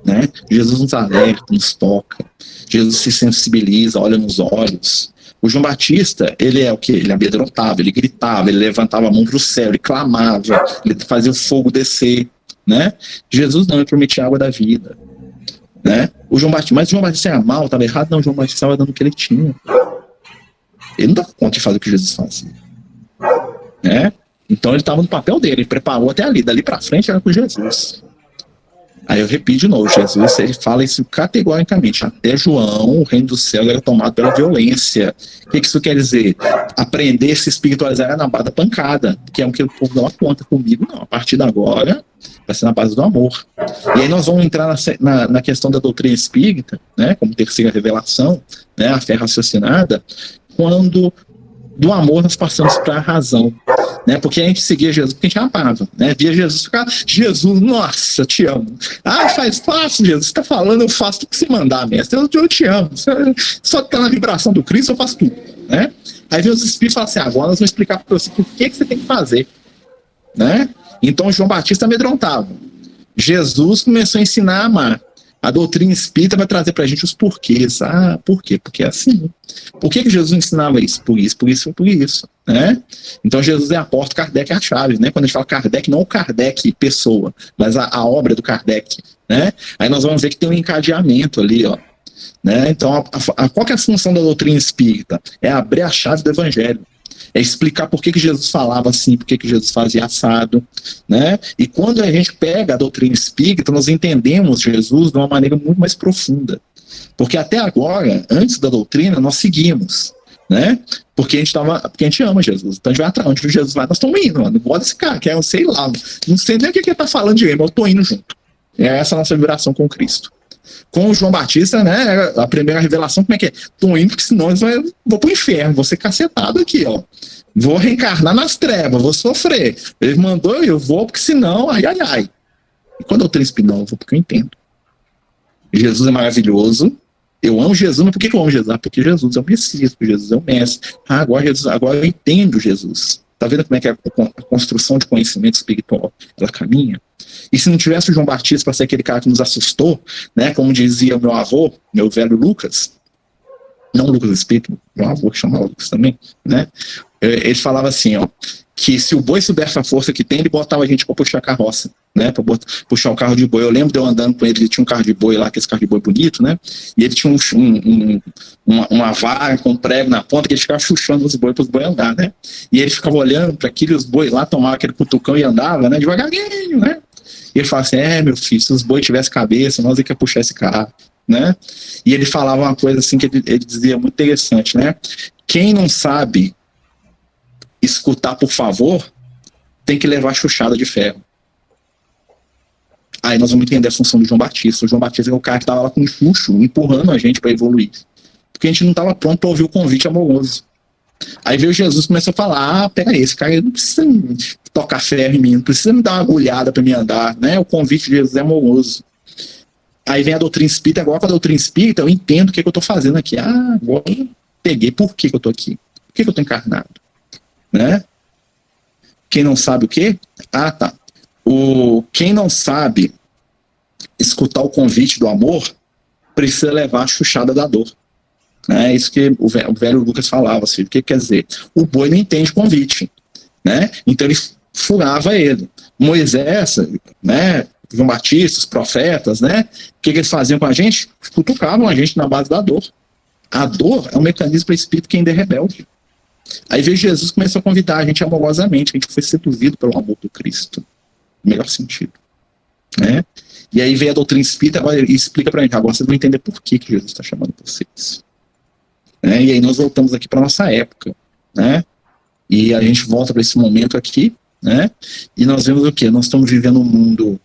né? Jesus nos alerta, nos toca. Jesus se sensibiliza, olha nos olhos. O João Batista, ele é o quê? Ele amedrontava, ele gritava, ele levantava a mão para o céu, ele clamava, ele fazia o fogo descer, né? Jesus não, ele prometia a água da vida, né? Mas o João Batista era mal, estava errado? Não, o João Batista estava dando o que ele tinha. Ele não dava conta de fazer o que Jesus fazia, né? Então ele estava no papel dele, ele preparou até ali, dali para frente era com Jesus. Aí eu repito de novo, Jesus, ele fala isso categoricamente, até João, o reino do céu era tomado pela violência. O que isso quer dizer? Aprender a se espiritualizar na base da pancada, que é o que o povo não conta comigo, não. A partir de agora, vai ser na base do amor. E aí nós vamos entrar na questão da doutrina espírita, né, como terceira revelação, né, a fé raciocinada, quando do amor nós passamos para a razão, né? Porque a gente seguia Jesus porque a gente amava, né? Via Jesus ficar, Jesus, nossa, te amo. Ah, faço, Jesus, você está falando, eu faço tudo que você mandar, mestre, eu te amo. Só que tá na vibração do Cristo, eu faço tudo, né? Aí vem os espíritos e falam assim, agora nós vamos explicar para você por que você tem que fazer, né? Então João Batista amedrontava. Jesus começou a ensinar a amar. A doutrina espírita vai trazer pra gente os porquês. Ah, por quê? Porque é assim. Por que Jesus ensinava isso? Por isso, né? Então Jesus é a porta, Kardec é a chave, né? Quando a gente fala Kardec, não o Kardec pessoa, mas a obra do Kardec, né? Aí nós vamos ver que tem um encadeamento ali, ó. Né? Então, qual que é a função da doutrina espírita? É abrir a chave do evangelho. É explicar por que Jesus falava assim, por que Jesus fazia assado, né? E quando a gente pega a doutrina espírita, nós entendemos Jesus de uma maneira muito mais profunda. Porque até agora, antes da doutrina, nós seguimos, né? Porque a gente ama Jesus. Então a gente vai atrás, onde Jesus vai, nós estamos indo, mano. Não pode esse cara, que é, sei lá, não sei nem o que ele tá falando de ele, mas eu tô indo junto. É essa a nossa vibração com Cristo. Com o João Batista, né, a primeira revelação, como é que é? Tô indo, porque senão eu vou pro inferno, vou ser cacetado aqui, ó. Vou reencarnar nas trevas, vou sofrer. Ele mandou, eu vou, porque senão, ai. E quando eu tenho espírito, eu vou porque eu entendo. Jesus é maravilhoso, eu amo Jesus, mas por que eu amo Jesus? Ah, porque Jesus é o Messias, porque Jesus é o Mestre. Ah, agora eu entendo Jesus. Tá vendo como é que a construção de conhecimento espiritual, ela caminha? E se não tivesse o João Batista para ser aquele cara que nos assustou, né, como dizia o meu avô, meu velho Lucas, não Lucas Espírito, meu avô que chamava Lucas também, né, ele falava assim, ó, que se o boi soubesse a força que tem, ele botava a gente para puxar a carroça, né, para puxar o carro de boi. Eu lembro de eu andando com ele, ele tinha um carro de boi lá, aquele carro de boi bonito, né, e ele tinha uma vara com um prego na ponta que ele ficava chuchando os boi para os boi andar, né, e ele ficava olhando para aquilo, os boi lá tomavam aquele cutucão e andava, né, devagarinho, né. E ele fala assim, meu filho, se os boi tivessem cabeça, nós é que ia puxar esse carro, né? E ele falava uma coisa assim que ele dizia muito interessante, né? Quem não sabe escutar por favor, tem que levar chuchada de ferro. Aí nós vamos entender a função do João Batista. O João Batista é o cara que estava lá com o chucho, empurrando a gente para evoluir. Porque a gente não estava pronto para ouvir o convite amoroso. Aí veio Jesus e começou a falar, pega aí, esse cara não precisa tocar ferro em mim, não precisa me dar uma agulhada para me andar, né? O convite de Jesus é amoroso. Aí vem a doutrina espírita, agora com a doutrina espírita eu entendo o que eu estou fazendo aqui. Agora eu peguei por que eu estou aqui. Por que eu estou encarnado? Né? Quem não sabe o quê? Tá. Quem não sabe escutar o convite do amor precisa levar a chuchada da dor. É isso que o velho Lucas falava. Assim, o que quer dizer? O boi não entende convite. Né? Então ele furava ele. Moisés, né? João Batista, os profetas, né? O que eles faziam com a gente? Cutucavam a gente na base da dor. A dor é um mecanismo para o espírito que ainda é rebelde. Aí veio Jesus e começou a convidar a gente amorosamente, a gente foi seduzido pelo amor do Cristo. No melhor sentido. Né? E aí veio a doutrina espírita agora, e explica pra gente, agora vocês vão entender por que Jesus está chamando vocês. Né? E aí nós voltamos aqui para nossa época. Né? E a gente volta para esse momento aqui, né? E nós vemos o quê? Nós estamos vivendo um mundo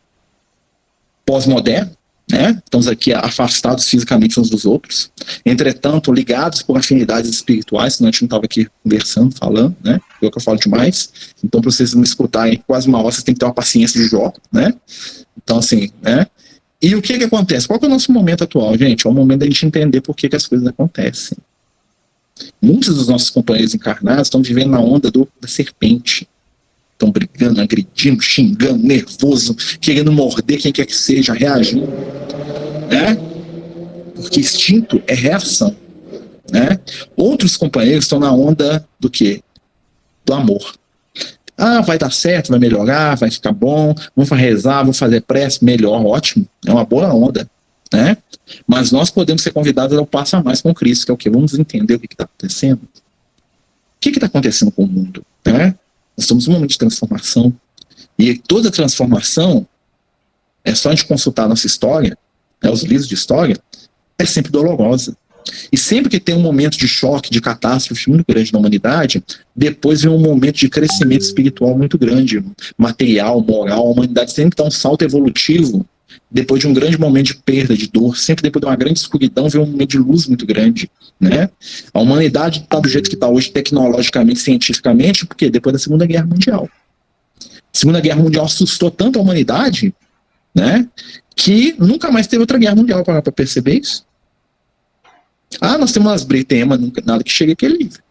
pós-moderno, né? Estamos aqui afastados fisicamente uns dos outros, entretanto ligados por afinidades espirituais, senão a gente não estava aqui conversando, falando, né? Eu que eu falo demais, então para vocês me escutarem quase uma hora, vocês têm que ter uma paciência de Jó, né? Então assim, né? E o que acontece? Qual que é o nosso momento atual, gente? É o momento da gente entender por que as coisas acontecem. Muitos dos nossos companheiros encarnados estão vivendo na onda da serpente. Estão brigando, agredindo, xingando, nervoso, querendo morder quem quer que seja, reagindo. Né? Porque instinto é reação. Né? Outros companheiros estão na onda do quê? Do amor. Vai dar certo, vai melhorar, vai ficar bom, vamos rezar, vamos fazer prece, melhor, ótimo. É uma boa onda. Né? Mas nós podemos ser convidados ao passo a mais com Cristo, que é o quê? Vamos entender o que está acontecendo. O que está acontecendo com o mundo? Né? Nós estamos num momento de transformação. E toda transformação, é só a gente consultar a nossa história, né, os livros de história, é sempre dolorosa. E sempre que tem um momento de choque, de catástrofe muito grande na humanidade, depois vem um momento de crescimento espiritual muito grande, material, moral. A humanidade sempre dá um salto evolutivo depois de um grande momento de perda, de dor, sempre depois de uma grande escuridão, vem um momento de luz muito grande, né? A humanidade está do jeito que está hoje, tecnologicamente, cientificamente, porque depois da Segunda Guerra Mundial. A Segunda Guerra Mundial assustou tanto a humanidade, né, que nunca mais teve outra guerra mundial para perceber isso. Nós temos umas brigas, mas nunca, nada que chegue aqui é livre.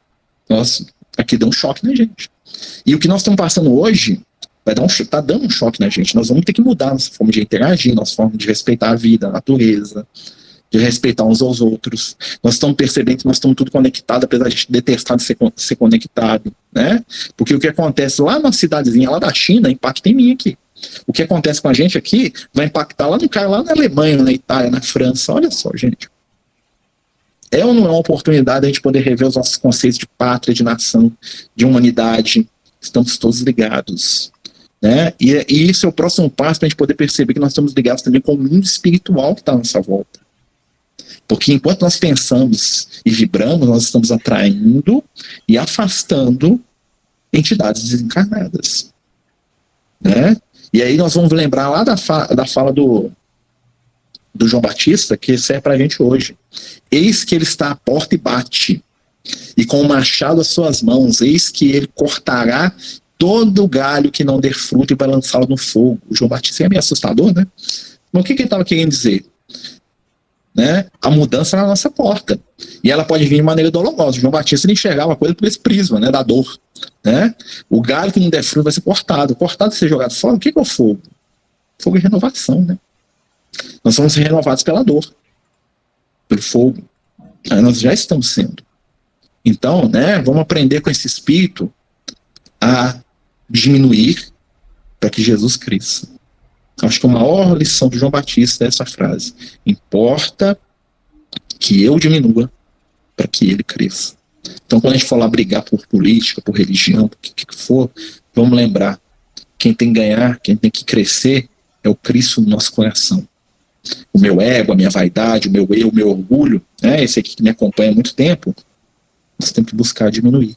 Nossa, aqui deu um choque na gente. E o que nós estamos passando hoje está dando um choque na gente. Nós vamos ter que mudar nossa forma de interagir, nossa forma de respeitar a vida, a natureza, de respeitar uns aos outros. Nós estamos percebendo que nós estamos tudo conectados, apesar de a gente detestar de ser conectado, né? Porque o que acontece lá na cidadezinha, lá da China, impacta em mim aqui. O que acontece com a gente aqui vai impactar lá no cara, lá na Alemanha, na Itália, na França. Olha só, gente. É ou não é uma oportunidade de a gente poder rever os nossos conceitos de pátria, de nação, de humanidade? Estamos todos ligados. Né? E isso é o próximo passo para a gente poder perceber que nós estamos ligados também com o mundo espiritual que está à nossa volta. Porque enquanto nós pensamos e vibramos, nós estamos atraindo e afastando entidades desencarnadas. Né? E aí nós vamos lembrar lá da fala do João Batista, que serve para a gente hoje. Eis que ele está à porta e bate, e com o machado às suas mãos, eis que ele cortará todo o galho que não der fruto e vai lançá-lo no fogo. O João Batista é meio assustador, né? Mas o que ele estava querendo dizer? Né? A mudança na nossa porta. E ela pode vir de maneira dolorosa. O João Batista enxergava a coisa por esse prisma, né, da dor. Né? O galho que não der fruto vai ser cortado. Cortado e ser jogado fora, o que é o fogo? Fogo é renovação, né? Nós somos renovados pela dor, pelo fogo. Aí nós já estamos sendo. Então, né, vamos aprender com esse espírito a diminuir para que Jesus cresça. Acho que a maior lição do João Batista é essa frase: importa que eu diminua para que ele cresça. Então, quando a gente for lá brigar por política, por religião, por que for, vamos lembrar: quem tem que ganhar, quem tem que crescer é o Cristo no nosso coração. O meu ego, a minha vaidade, o meu eu, o meu orgulho, né, esse aqui que me acompanha há muito tempo, nós temos que buscar diminuir.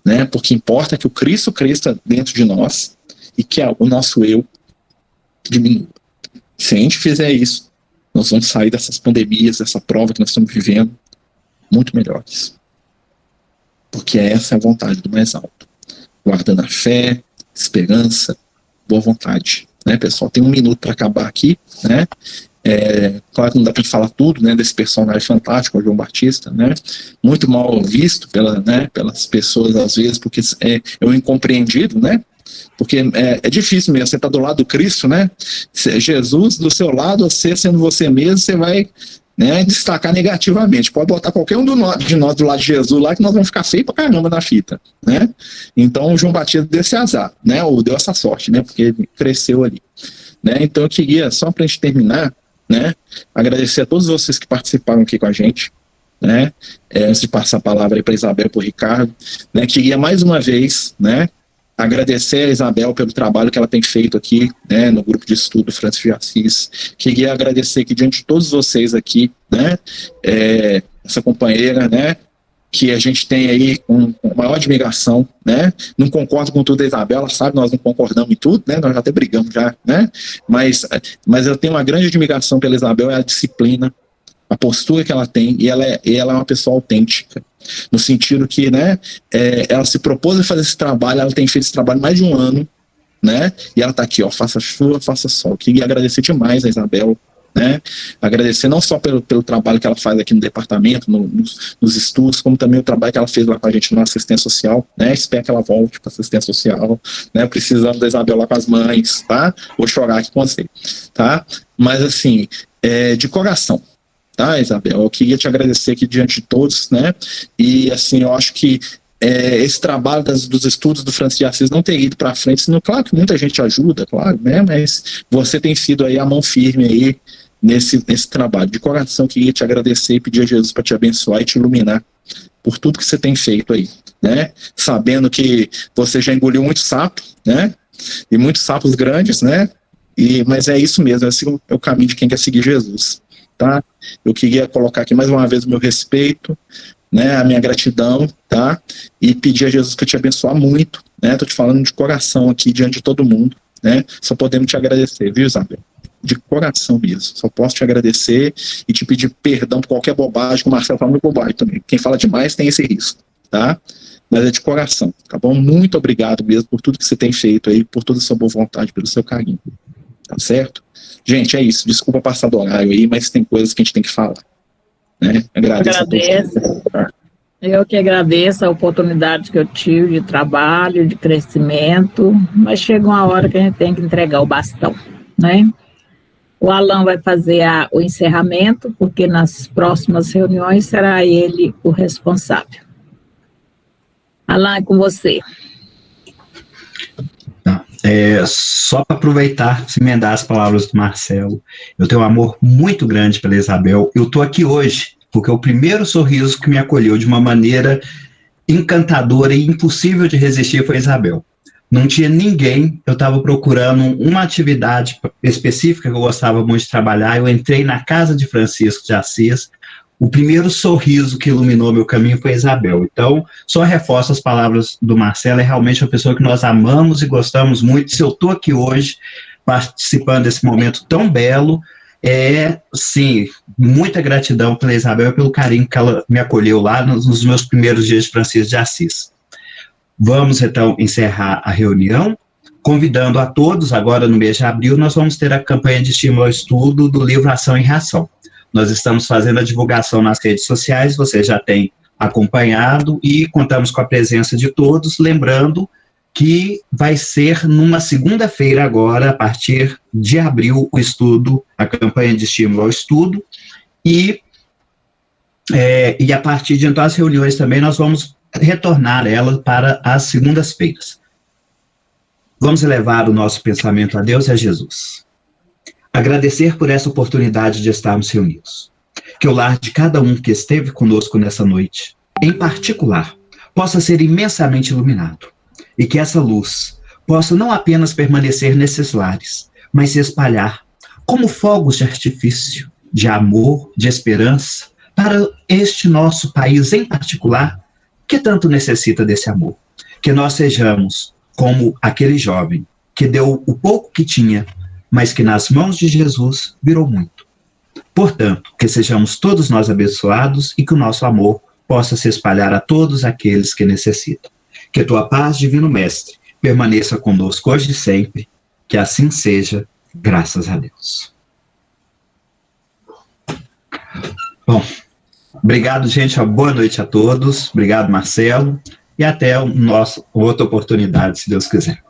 né? Porque importa que o Cristo cresça dentro de nós e que o nosso eu diminua. Se a gente fizer isso, nós vamos sair dessas pandemias, dessa prova que nós estamos vivendo, muito melhores. Porque essa é a vontade do mais alto. Guardando a fé, esperança, boa vontade. Né, pessoal? Tem 1 minuto para acabar aqui, né? Claro que não dá para falar tudo, né, desse personagem fantástico, o João Batista, né? Muito mal visto pelas pessoas às vezes, porque é um incompreendido, né? Porque é difícil mesmo, você está do lado do Cristo, né? Jesus do seu lado, você sendo você mesmo, você vai, né, destacar negativamente. Pode botar qualquer um de nós do lado de Jesus lá, que nós vamos ficar feio pra caramba na fita, né? Então o João Batista deu esse azar, né? Ou deu essa sorte, né? Porque ele cresceu ali, né? Então eu queria, só pra gente terminar, né, agradecer a todos vocês que participaram aqui com a gente, né? Antes de passar a palavra aí para Isabel e para o Ricardo, né? Queria mais uma vez, né, agradecer a Isabel pelo trabalho que ela tem feito aqui, né, no grupo de estudo Francisco de Assis. Queria agradecer que diante de todos vocês aqui, né, essa companheira, né, que a gente tem aí com maior admiração, né, não concordo com tudo da Isabel, ela sabe, nós não concordamos em tudo, né, nós já até brigamos já, né, mas eu tenho uma grande admiração pela Isabel, é a disciplina, a postura que ela tem, e ela é uma pessoa autêntica, no sentido que, né, ela se propôs a fazer esse trabalho, ela tem feito esse trabalho mais de 1 ano, né, e ela está aqui, ó, faça chuva, faça sol. Queria agradecer demais a Isabel, né, agradecer não só pelo trabalho que ela faz aqui no departamento, nos estudos, como também o trabalho que ela fez lá com a gente na assistência social, né, espero que ela volte para assistência social, né, precisamos da Isabel lá com as mães, tá, vou chorar aqui com você, tá, mas assim, de coração, tá, Isabel, eu queria te agradecer aqui diante de todos, né, e assim, eu acho que esse trabalho dos estudos do Francisco de Assis não teria ido para frente, senão, claro que muita gente ajuda, claro, né, mas você tem sido aí a mão firme aí nesse trabalho. De coração, queria te agradecer e pedir a Jesus para te abençoar e te iluminar por tudo que você tem feito aí, né, sabendo que você já engoliu muito sapo, né, e muitos sapos grandes, né, mas é isso mesmo, esse é o caminho de quem quer seguir Jesus, tá? Eu queria colocar aqui mais uma vez o meu respeito, né, a minha gratidão, tá? E pedir a Jesus para te abençoar muito, né? Tô te falando de coração aqui diante de todo mundo, né? Só podemos te agradecer, viu, Isabel? De coração mesmo. Só posso te agradecer e te pedir perdão por qualquer bobagem, que o Marcelo fala muito bobagem também. Quem fala demais tem esse risco, tá? Mas é de coração, tá bom? Muito obrigado mesmo por tudo que você tem feito aí, por toda a sua boa vontade, pelo seu carinho, tá certo? Gente, é isso. Desculpa passar do horário aí, mas tem coisas que a gente tem que falar. Né? Eu que agradeço a oportunidade que eu tive de trabalho, de crescimento, mas chega uma hora que a gente tem que entregar o bastão, né? O Alan vai fazer o encerramento, porque nas próximas reuniões será ele o responsável. Alan, é com você. Só para aproveitar, se emendar as palavras do Marcelo, eu tenho um amor muito grande pela Isabel. Eu estou aqui hoje porque o primeiro sorriso que me acolheu de uma maneira encantadora e impossível de resistir foi a Isabel. Não tinha ninguém, eu estava procurando uma atividade específica que eu gostava muito de trabalhar, eu entrei na casa de Francisco de Assis, o primeiro sorriso que iluminou meu caminho foi a Isabel. Então, só reforço as palavras do Marcelo, é realmente uma pessoa que nós amamos e gostamos muito. Se eu estou aqui hoje, participando desse momento tão belo, sim, muita gratidão pela Isabel e pelo carinho que ela me acolheu lá nos meus primeiros dias de Francisco de Assis. Vamos, então, encerrar a reunião, convidando a todos, agora no mês de abril, nós vamos ter a campanha de estímulo ao estudo do livro Ação e Reação. Nós estamos fazendo a divulgação nas redes sociais, você já tem acompanhado, e contamos com a presença de todos, lembrando que vai ser numa segunda-feira agora, a partir de abril, o estudo, a campanha de estímulo ao estudo, e a partir de então as reuniões também nós vamos retornar elas para as segundas-feiras. Vamos elevar o nosso pensamento a Deus e a Jesus. Agradecer por essa oportunidade de estarmos reunidos. Que o lar de cada um que esteve conosco nessa noite, em particular, possa ser imensamente iluminado. E que essa luz possa não apenas permanecer nesses lares, mas se espalhar como fogos de artifício, de amor, de esperança, para este nosso país em particular, que tanto necessita desse amor. Que nós sejamos como aquele jovem que deu o pouco que tinha, mas que nas mãos de Jesus virou muito. Portanto, que sejamos todos nós abençoados e que o nosso amor possa se espalhar a todos aqueles que necessitam. Que tua paz, Divino Mestre, permaneça conosco hoje e sempre. Que assim seja, graças a Deus. Bom, obrigado, gente. Uma boa noite a todos. Obrigado, Marcelo. E até outra oportunidade, se Deus quiser.